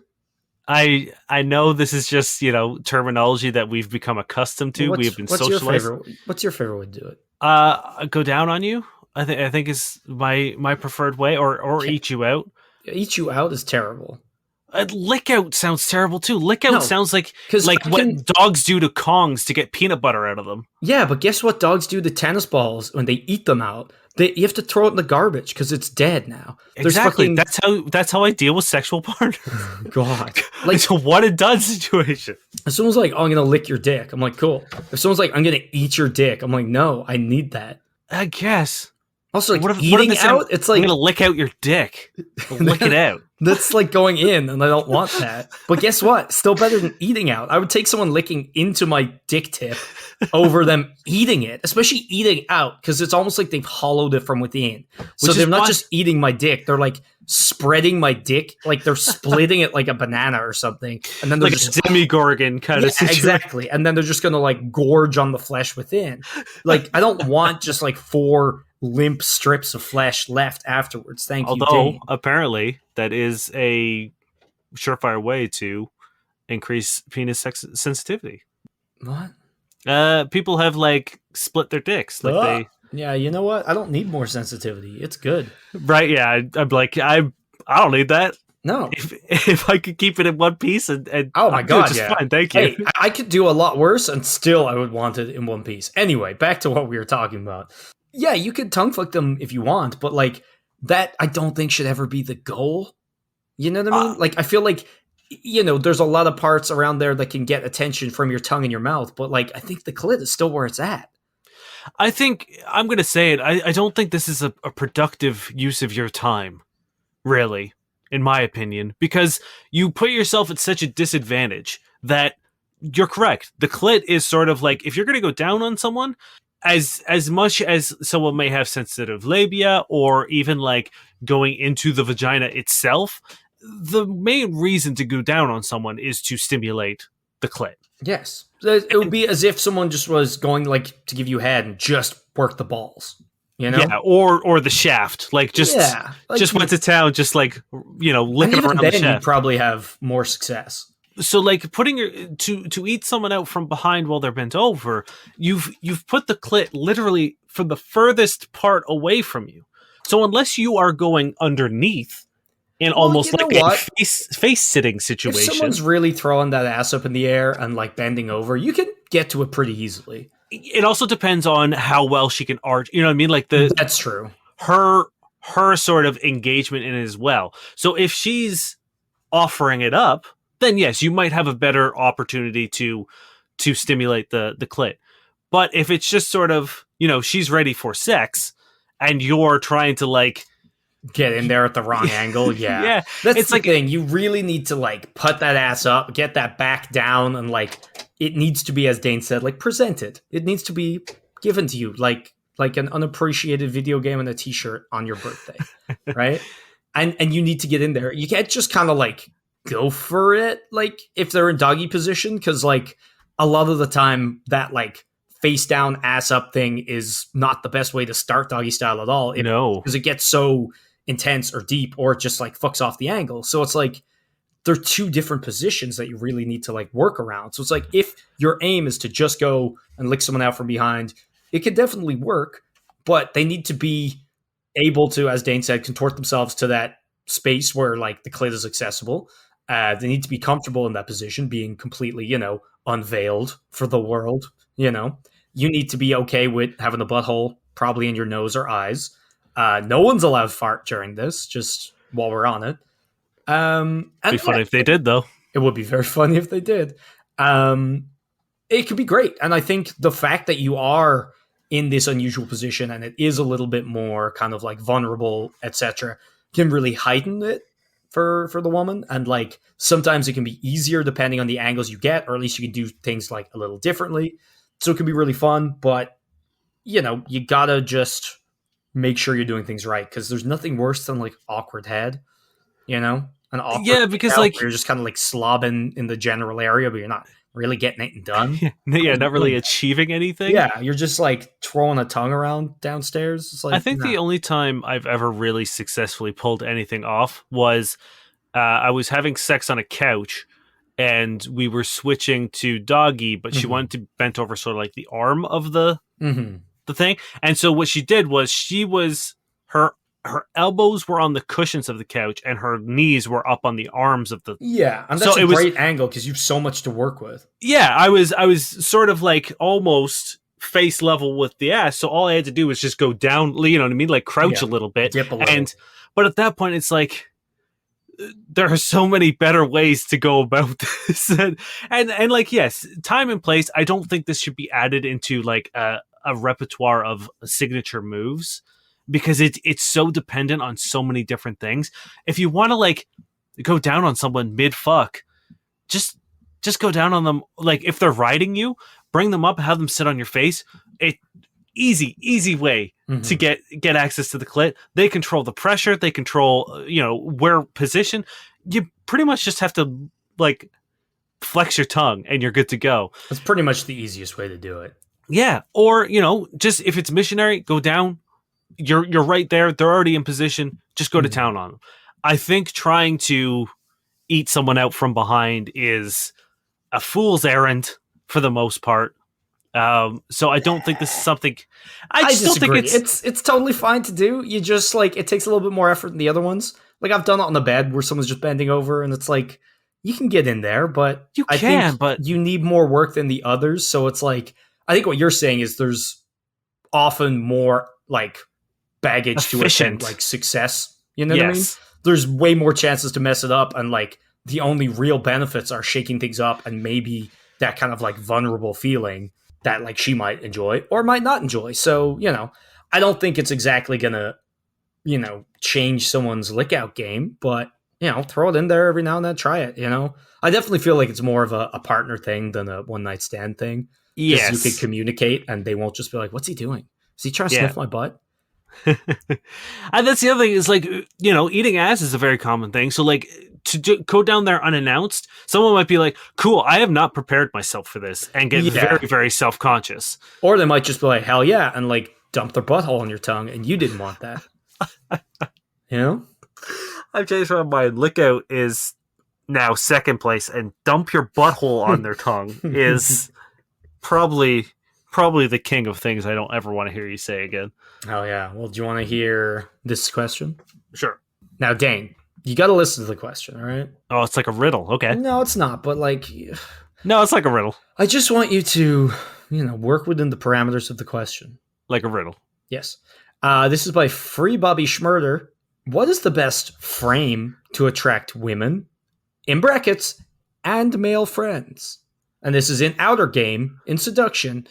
I know this is just, terminology that we've become accustomed to. We've been socialized. What's your favorite way to do it? Go down on you. I think is my preferred way, or eat you out. Eat you out is terrible. Lick out sounds terrible too. Lick out sounds like what dogs do to Kongs to get peanut butter out of them. Yeah, but guess what dogs do to tennis balls when they eat them out? You have to throw it in the garbage because it's dead now. Exactly. That's how I deal with sexual partners. God, like, it's a one and done situation. If someone's like, "Oh, I'm gonna lick your dick," I'm like, "Cool." If someone's like, "I'm gonna eat your dick," I'm like, "No, I need that." I guess. Also, like, eating out, it's like, I'm gonna lick out your dick. Lick it out. That's like going in, and I don't want that. But guess what? Still better than eating out. I would take someone licking into my dick tip over them eating it, especially eating out, because it's almost like they've hollowed it from within. So they're not just eating my dick; they're like spreading my dick, like they're splitting it like a banana or something, and then they're like just a Demogorgon kind of situation. Exactly. And then they're just gonna like gorge on the flesh within. Like, I don't want just like 4 limp strips of flesh left afterwards. Thank you. Although apparently that is a surefire way to increase penis sensitivity. What? People have like split their dicks. Like Yeah, you know what? I don't need more sensitivity. It's good. Right? Yeah. I'm like, I I don't need that. No. If I could keep it in one piece and Oh my I'd do it god, just yeah. fine, thank you. Hey, I could do a lot worse, and still I would want it in one piece. Anyway, back to what we were talking about. Yeah, you could tongue flick them if you want, but like that, I don't think should ever be the goal. You know what I mean? Like, I feel like, there's a lot of parts around there that can get attention from your tongue and your mouth, but like, I think the clit is still where it's at. I think I'm going to say it. I don't think this is a productive use of your time, really, in my opinion, because you put yourself at such a disadvantage that you're correct. The clit is sort of like, if you're going to go down on someone, as much as someone may have sensitive labia or even like going into the vagina itself, the main reason to go down on someone is to stimulate the clit. Yes. It would be as if someone just was going like to give you head and just work the balls. Yeah, or the shaft. Like just went to town, just like licking and even around then the shaft. You'd probably have more success. So like putting to eat someone out from behind while they're bent over, you've put the clit literally from the furthest part away from you. So unless you are going underneath in almost like a face sitting situation, if someone's really throwing that ass up in the air and like bending over, you can get to it pretty easily. It also depends on how well she can arch. You know what I mean? Like that's true. Her sort of engagement in it as well. So if she's offering it up, then yes, you might have a better opportunity to stimulate the clit. But if it's just sort of, she's ready for sex and you're trying to like get in there at the wrong angle, yeah. That's the thing. You really need to like put that ass up, get that back down, and like it needs to be, as Dane said, like presented. It needs to be given to you like an unappreciated video game and a t-shirt on your birthday, right? And you need to get in there. You can't just kind of like go for it, like if they're in doggy position, because like a lot of the time that like face down ass up thing is not the best way to start doggy style at all. Because it gets so intense or deep, or it just like fucks off the angle. So it's like they're two different positions that you really need to like work around. So it's like if your aim is to just go and lick someone out from behind, it can definitely work, but they need to be able to, as Dane said, contort themselves to that space where like the clit is accessible. They need to be comfortable in that position, being completely, unveiled for the world. You need to be okay with having a butthole probably in your nose or eyes. No one's allowed to fart during this, just while we're on it. It'd be funny if they did, though. It would be very funny if they did. It could be great. And I think the fact that you are in this unusual position and it is a little bit more kind of like vulnerable, etc., can really heighten it for the woman. And like sometimes it can be easier depending on the angles you get, or at least you can do things like a little differently. So it can be really fun, but you gotta just make sure you're doing things right, because there's nothing worse than like awkward head, an awkward because like you're just kind of like slobbing in the general area, but you're not really getting it done. Not really achieving anything. Yeah, you're just like throwing a tongue around downstairs. It's like, I think the only time I've ever really successfully pulled anything off was I was having sex on a couch and we were switching to doggy, but she wanted to bent over sort of like the arm of the thing. And so what she did was her elbows were on the cushions of the couch and her knees were up on the arms of the... Yeah, and that's a great angle because you have so much to work with. Yeah, I was sort of like almost face level with the ass, so all I had to do was just go down, you know what I mean? Like crouch a little bit. Dip a little. But at that point, it's like, there are so many better ways to go about this. and like, yes, time and place, I don't think this should be added into like a repertoire of signature moves, because it's so dependent on so many different things. If you want to like go down on someone mid fuck, just go down on them. Like if they're riding you, bring them up, have them sit on your face. Easy way to get access to the clit. They control the pressure. They control, where position. You pretty much just have to like flex your tongue and you're good to go. That's pretty much the easiest way to do it. Yeah. Or, just if it's missionary, go down. You're right there. They're already in position. Just go to town on them. I think trying to eat someone out from behind is a fool's errand for the most part. So I don't think this is something. I still disagree. think It's totally fine to do. You just like, it takes a little bit more effort than the other ones. Like, I've done it on the bed where someone's just bending over, and it's like, you can get in there, but You I can, think but you need more work than the others. So it's like, I think what you're saying is there's often more like baggage to efficient. attend like success. You know what I mean? Yes. There's way more chances to mess it up, and like the only real benefits are shaking things up and maybe that kind of like vulnerable feeling that like she might enjoy or might not enjoy. So, I don't think it's exactly gonna, change someone's lick out game, but throw it in there every now and then, try it, I definitely feel like it's more of a partner thing than a one night stand thing. Because you could Yes. communicate and they won't just be like, what's he doing? Is he trying to Yeah. sniff my butt? And that's the other thing is like, eating ass is a very common thing. So like go down there unannounced, someone might be like, cool, I have not prepared myself for this, and get Yeah. very, very self-conscious. Or they might just be like, hell yeah, and like dump their butthole on your tongue and you didn't want that. I've changed my mind. Lick out is now second place, and dump your butthole on their tongue is probably the king of things I don't ever want to hear you say again. Oh yeah. Well, do you want to hear this question? Sure. Now, Dane, you got to listen to the question, all right? Oh, it's like a riddle. Okay. No, it's not. But like, No, it's like a riddle. I just want you to, work within the parameters of the question. Like a riddle. Yes. This is by Free Bobby Schmurder. What is the best frame to attract women, in brackets, and male friends? And this is in outer game, in seduction.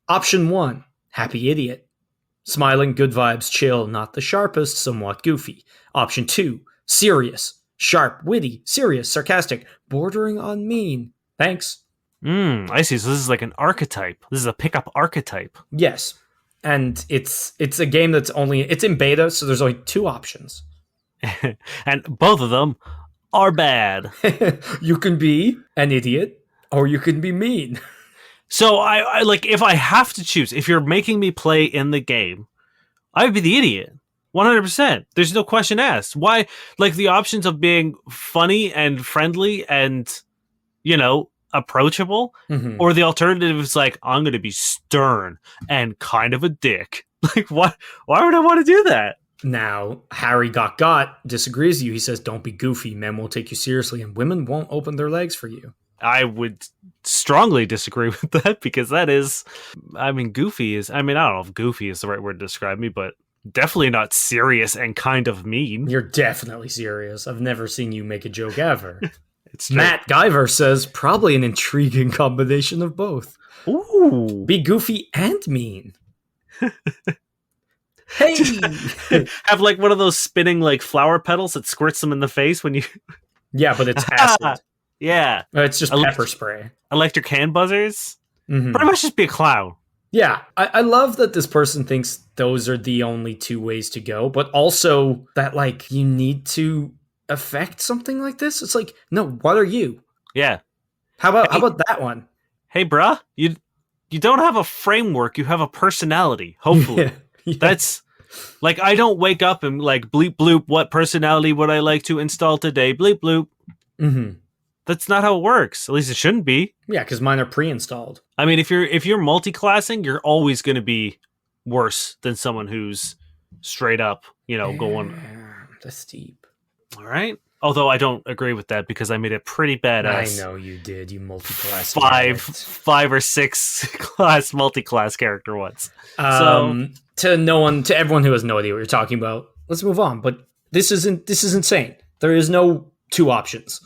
Option 1, happy idiot. Smiling, good vibes, chill, not the sharpest, somewhat goofy. Option 2, serious. Sharp, witty, serious, sarcastic, bordering on mean. Thanks. I see. So this is like an archetype. This is a pickup archetype. Yes. And it's a game that's it's in beta, so there's only 2 options. And both of them are bad. You can be an idiot, or you can be mean. So I like, if I have to choose, if you're making me play in the game, I would be the idiot. 100%. There's no question asked. Why? Like, the options of being funny and friendly and, approachable, Mm-hmm. or the alternative is like, I'm going to be stern and kind of a dick. Like, what? Why would I want to do that? Now, Harry got disagrees with you. He says, don't be goofy. Men won't take you seriously, and women won't open their legs for you. I would strongly disagree with that, because that is, goofy is, I don't know if goofy is the right word to describe me, but definitely not serious and kind of mean. You're definitely serious. I've never seen you make a joke ever. It's true. Matt Guyver says, probably an intriguing combination of both. Ooh. Be goofy and mean. Hey! Have like one of those spinning like flower petals that squirts them in the face when you... Yeah, but it's acid. Yeah. It's just Elect- pepper spray. Electric hand buzzers. Mhm. Pretty much just be a clown. Yeah, I love that this person thinks those are the only 2 ways to go, but also that, like, you need to affect something like this. It's like, no, what are you? Yeah. How about that one? Hey, bruh, you don't have a framework, you have a personality, hopefully. Yeah. That's, like, I don't wake up and, like, bleep bloop, what personality would I like to install today? Bleep bloop. Mm-hmm. That's not how it works. At least it shouldn't be. Yeah, because mine are pre-installed. I mean, if you're multi-classing, you're always going to be worse than someone who's straight up, going. That's deep. All right. Although I don't agree with that, because I made a pretty badass. I know you did. You multi-class. 5 or 6 class multi-class character once. To everyone who has no idea what you're talking about, let's move on. But this is insane. There is no 2 options,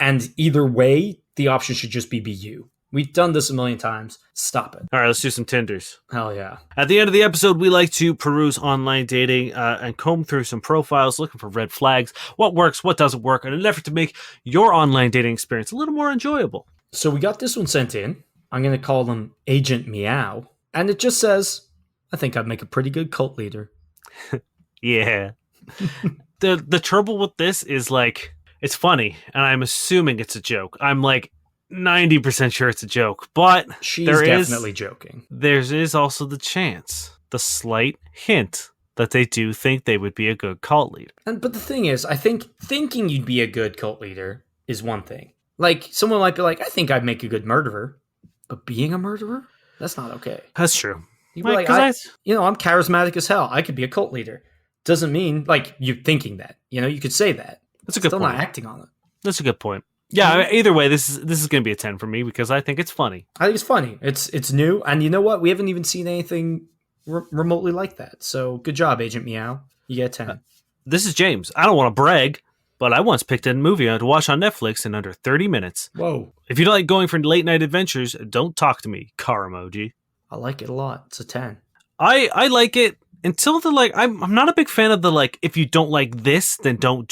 and either way, the option should just be you. We've done this a million times. Stop it. All right, let's do some Tinders. Hell yeah. At the end of the episode, we like to peruse online dating and comb through some profiles, looking for red flags, what works, what doesn't work, in an effort to make your online dating experience a little more enjoyable. So we got this one sent in. I'm going to call them Agent Meow. And it just says, I think I'd make a pretty good cult leader. Yeah. The trouble with this is, like, it's funny, and I'm assuming it's a joke. I'm like 90% sure it's a joke, but She's there definitely joking. There is also the chance, the slight hint, that they do think they would be a good cult leader. But the thing is, I think thinking you'd be a good cult leader is one thing. Like, someone might be like, I think I'd make a good murderer. But being a murderer? That's not okay. That's true. You'd be like, I'm charismatic as hell. I could be a cult leader. doesn't mean like you thinking that. You could say that. That's a good Still point. not acting on it. That's a good point. Yeah, either way, this is going to be a 10 for me because I think it's funny. I think it's funny. It's new, and you know what? We haven't even seen anything remotely like that. So good job, Agent Meow. You get a 10. This is James. I don't want to brag, but I once picked a movie to watch on Netflix in under 30 minutes. Whoa. If you don't like going for late night adventures, don't talk to me, car emoji. I like it a lot. It's a 10. I like it until the like. I'm not a big fan of the like. If you don't like this, then don't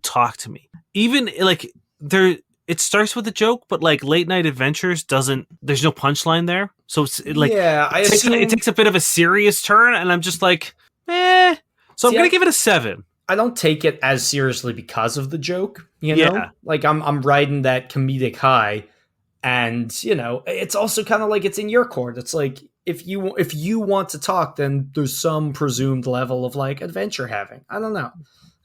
talk to me. Even like there, it starts with a joke, but like late night adventures doesn't. There's no punchline there, so it takes a bit of a serious turn, and I'm just like, eh. So I'm gonna give it a 7. I don't take it as seriously because of the joke. Like I'm riding that comedic high, and it's also kind of like it's in your court. It's like if you want to talk, then there's some presumed level of like adventure having. I don't know.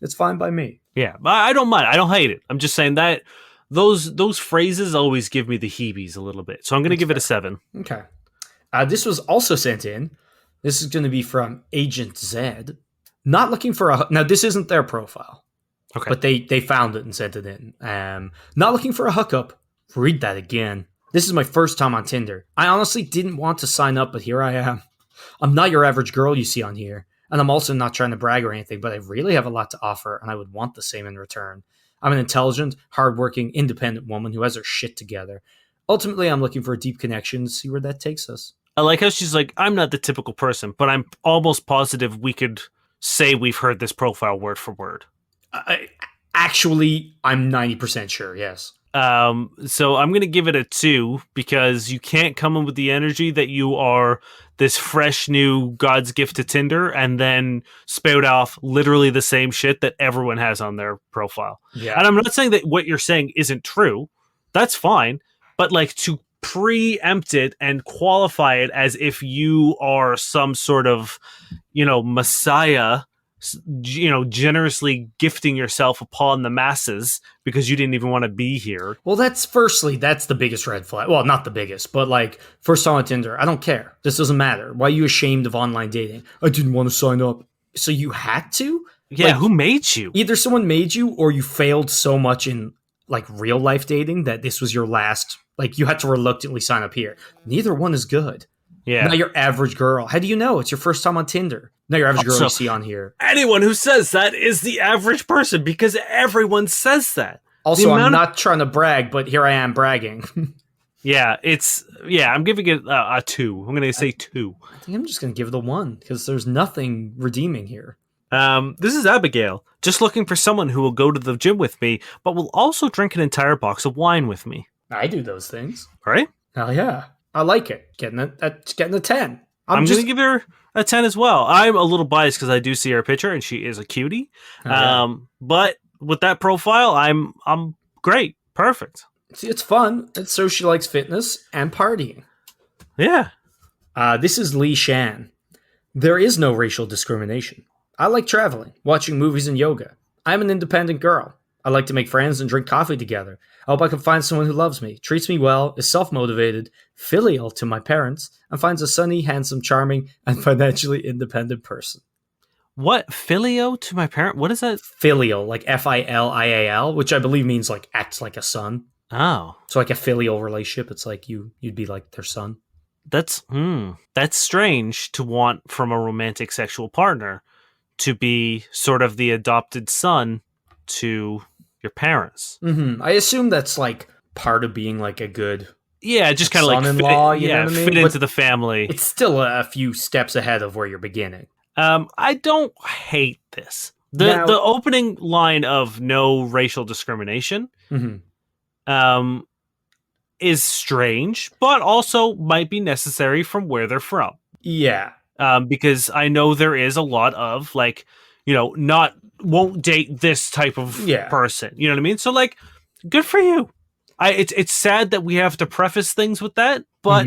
It's fine by me. Yeah, but I don't mind. I don't hate it. I'm just saying that those phrases always give me the heebies a little bit. So I'm going to give it a 7. Okay. This was also sent in. This is going to be from Agent Z. Not looking for now this isn't their profile. Okay. But they found it and sent it in. Not looking for a hookup. Read that again. This is my first time on Tinder. I honestly didn't want to sign up, but here I am. I'm not your average girl you see on here. And I'm also not trying to brag or anything, but I really have a lot to offer, and I would want the same in return. I'm an intelligent, hardworking, independent woman who has her shit together. Ultimately, I'm looking for a deep connection to see where that takes us. I like how she's like, I'm not the typical person, but I'm almost positive we could say we've heard this profile word for word. Actually, I'm 90% sure, yes. So I'm going to give it a 2 because you can't come in with the energy that you are this fresh new God's gift to Tinder and then spout off literally the same shit that everyone has on their profile. Yeah. And I'm not saying that what you're saying isn't true. That's fine. But like to preempt it and qualify it as if you are some sort of, messiah, generously gifting yourself upon the masses because you didn't even want to be here. Well, that's the biggest red flag. Well, not the biggest, but like first time on Tinder, I don't care. This doesn't matter. Why are you ashamed of online dating? I didn't want to sign up. So you had to? Yeah, like, who made you? Either someone made you or you failed so much in like real life dating that this was your last, like you had to reluctantly sign up here. Neither one is good. Yeah. Not your average girl. How do you know? It's your first time on Tinder. Not your average girl you see on here. Anyone who says that is the average person because everyone says that. Also, I'm not trying to brag, but here I am bragging. I'm giving it a 2. I'm going to say 2. I think I'm just going to give it a 1 because there's nothing redeeming here. This is Abigail, just looking for someone who will go to the gym with me, but will also drink an entire box of wine with me. I do those things. Right? Hell yeah. I like it. Getting a 10. I'm going to give her a 10 as well. I'm a little biased because I do see her picture and she is a cutie. But with that profile, I'm great. Perfect. See, it's fun. So she likes fitness and partying. Yeah. This is Lee Shan. There is no racial discrimination. I like traveling, watching movies and yoga. I'm an independent girl. I like to make friends and drink coffee together. I hope I can find someone who loves me, treats me well, is self-motivated, filial to my parents, and finds a sunny, handsome, charming, and financially independent person. What? Filio to my parent? What is that? Filial, like F-I-L-I-A-L, which I believe means like acts like a son. Oh. So like a filial relationship, it's like you'd be like their son. That's strange to want from a romantic sexual partner, to be sort of the adopted son to your parents. Mm-hmm. I assume that's like part of being like a good just kind of like son-in-law, fit into the family. It's still a few steps ahead of where you're beginning. I don't hate this. The opening line of no racial discrimination is strange, but also might be necessary from where they're from. Yeah. Because I know there is a lot of like, won't date this type of person. You know what I mean? So like, good for you. It's sad that we have to preface things with that, but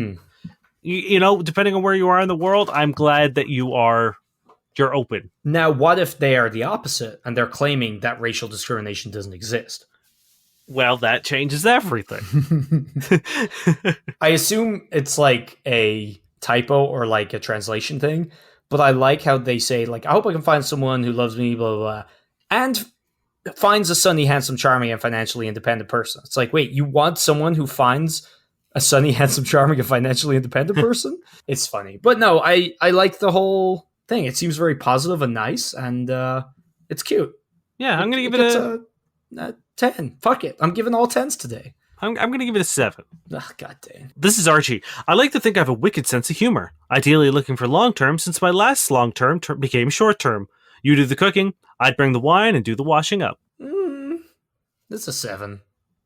depending on where you are in the world, I'm glad that you're open. Now, what if they are the opposite and they're claiming that racial discrimination doesn't exist? Well, that changes everything. I assume it's like a typo or like a translation thing, but I like how they say, like, I hope I can find someone who loves me, blah, blah, blah, and finds a sunny, handsome, charming, and financially independent person. It's like, wait, you want someone who finds a sunny, handsome, charming, and financially independent person? It's funny. But no, I like the whole thing. It seems very positive and nice, and it's cute. Yeah, I'm going to give it a 10. Fuck it. I'm giving all 10s today. I'm going to give it a 7. Ugh, God damn. This is Archie. I like to think I have a wicked sense of humor. Ideally looking for long-term, since my last long-term became short-term. You do the cooking, I'd bring the wine and do the washing up. It's a 7.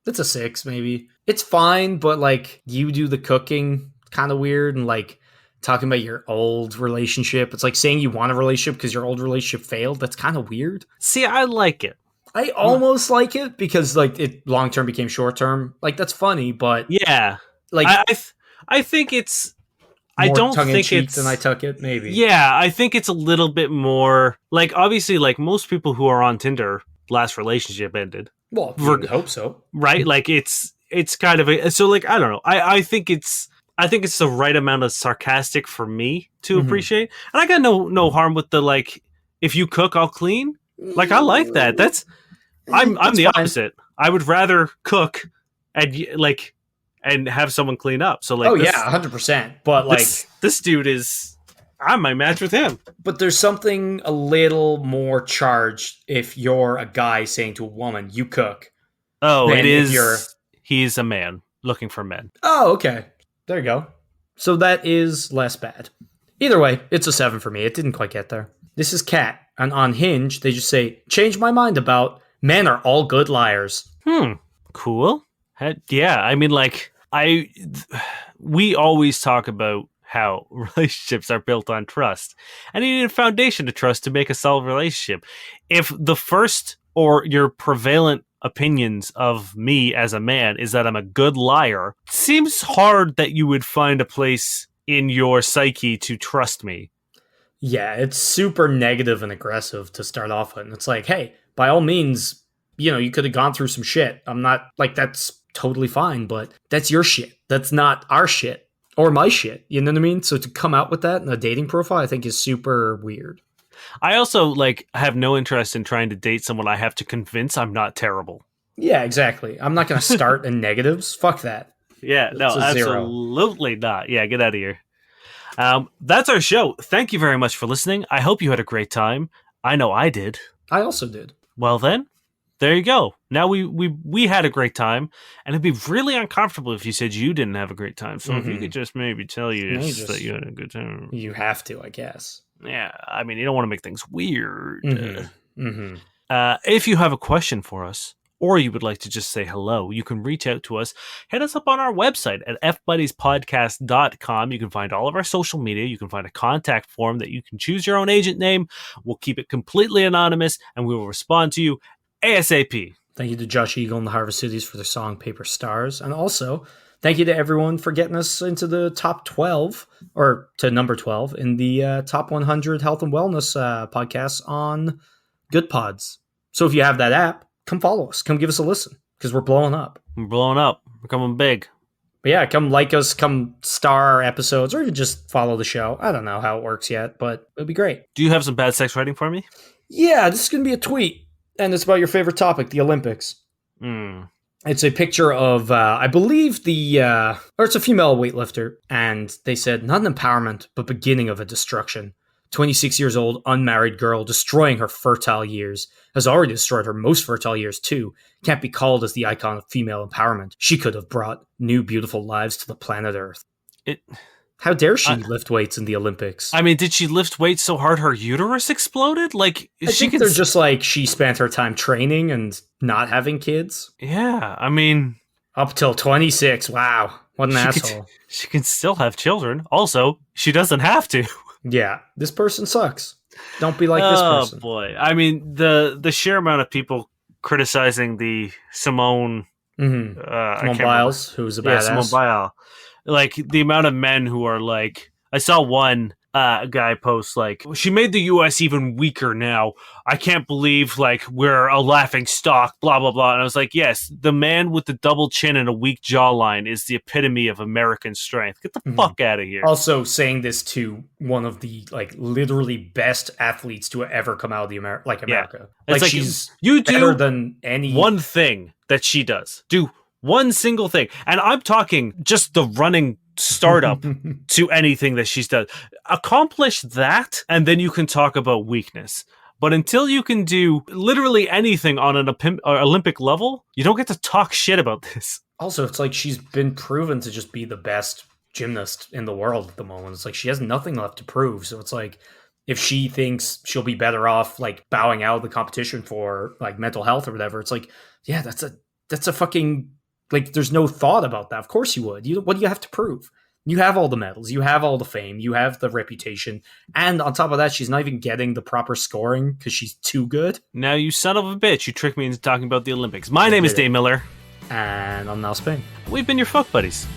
It's a 6, maybe. It's fine, but, like, you do the cooking, kind of weird, and, like, talking about your old relationship. It's like saying you want a relationship because your old relationship failed. That's kind of weird. See, I like it. I almost like it because, like, it long-term became short-term. Like, that's funny, but... Yeah. Like, I think it's... I don't think it's... than I took it, maybe. Yeah, I think it's a little bit more... Like, obviously, like, most people who are on Tinder, last relationship ended. Well, you would hope so. Right? Like, it's kind of a... So, like, I don't know. I think it's the right amount of sarcastic for me to appreciate. And I got no harm with the, like, if you cook, I'll clean. Like, I like that. I'm the opposite. I would rather cook and have someone clean up. So, like, 100%. But, like, this dude is, I might match with him. But there's something a little more charged if you're a guy saying to a woman, "You cook." Oh, it is. He's a man looking for men. Oh, okay. There you go. So that is less bad. Either way, it's a 7 for me. It didn't quite get there. This is Kat, and on Hinge, they just say, "Change my mind about men are all good liars." Cool. Yeah, I mean, like, we always talk about how relationships are built on trust, and you need a foundation to trust to make a solid relationship. If the first or your prevalent opinions of me as a man is that I'm a good liar, it seems hard that you would find a place in your psyche to trust me. Yeah, it's super negative and aggressive to start off with. And it's like, hey, by all means, you could have gone through some shit. I'm not, like, that's totally fine, but that's your shit. That's not our shit or my shit. You know what I mean? So to come out with that in a dating profile, I think is super weird. I also, like, have no interest in trying to date someone I have to convince I'm not terrible. Yeah, exactly. I'm not going to start in negatives. Fuck that. Yeah, no, absolutely not. Yeah, get out of here. That's our show. Thank you very much for listening. I hope you had a great time. I know I did. I also did. Well then, there you go. Now we had a great time, and it'd be really uncomfortable if you said you didn't have a great time. So if you could just maybe tell that you had a good time. You have to, I guess. Yeah, I mean, you don't want to make things weird. If you have a question for us, or you would like to just say hello, you can reach out to us. Hit us up on our website at fbuddiespodcast.com. You can find all of our social media. You can find a contact form that you can choose your own agent name. We'll keep it completely anonymous, and we will respond to you ASAP. Thank you to Josh Eagle and the Harvest Cities for their song Paper Stars. And also, thank you to everyone for getting us into the top 12, or to number 12, in the top 100 health and wellness podcasts on Good Pods. So if you have that app, come follow us. Come give us a listen, because we're blowing up. We're blowing up. We're coming big. But yeah, come like us, come star our episodes, or even just follow the show. I don't know how it works yet, but it'll be great. Do you have some bad sex writing for me? Yeah, this is going to be a tweet, and it's about your favorite topic, the Olympics. It's a picture of, I believe or it's a female weightlifter, and they said, not an empowerment, but beginning of a destruction. 26 years old, unmarried girl, destroying her fertile years, has already destroyed her most fertile years too. Can't be called as the icon of female empowerment. She could have brought new beautiful lives to the planet Earth. How dare she lift weights in the Olympics? I mean, did she lift weights so hard her uterus exploded? Like, I think they're just like, she spent her time training and not having kids. Yeah, I mean, up till 26. Wow, what an asshole. She can still have children. Also, she doesn't have to. Yeah, this person sucks. Don't be like this person. Oh boy. I mean, the sheer amount of people criticizing the Simone Biles, who's a badass. Simone Biles. Like, the amount of men who are like, I saw one guy posts like, she made the U.S. even weaker now. I can't believe like we're a laughing stock, blah blah blah. And I was like, yes, the man with the double chin and a weak jawline is the epitome of American strength. Get the fuck out of here. Also, saying this to one of the like literally best athletes to ever come out of the America. It's like she's you better do than any one thing that she does. Do one single thing, and I'm talking just the running startup to anything that she's done. Accomplish that, and then you can talk about weakness. But until you can do literally anything on an Olympic level, you don't get to talk shit about this. Also, it's like she's been proven to just be the best gymnast in the world at the moment. It's like she has nothing left to prove. So it's like if she thinks she'll be better off like bowing out of the competition for like mental health or whatever, it's like, yeah, that's a fucking like there's no thought about that. Of course you would. What do you have to prove? You have all the medals, you have all the fame, you have the reputation, and on top of that, she's not even getting the proper scoring because she's too good. Now, you son of a bitch, you tricked me into talking about the Olympics. My name is Dave Miller. And I'm Now Spain. We've been your fuck buddies.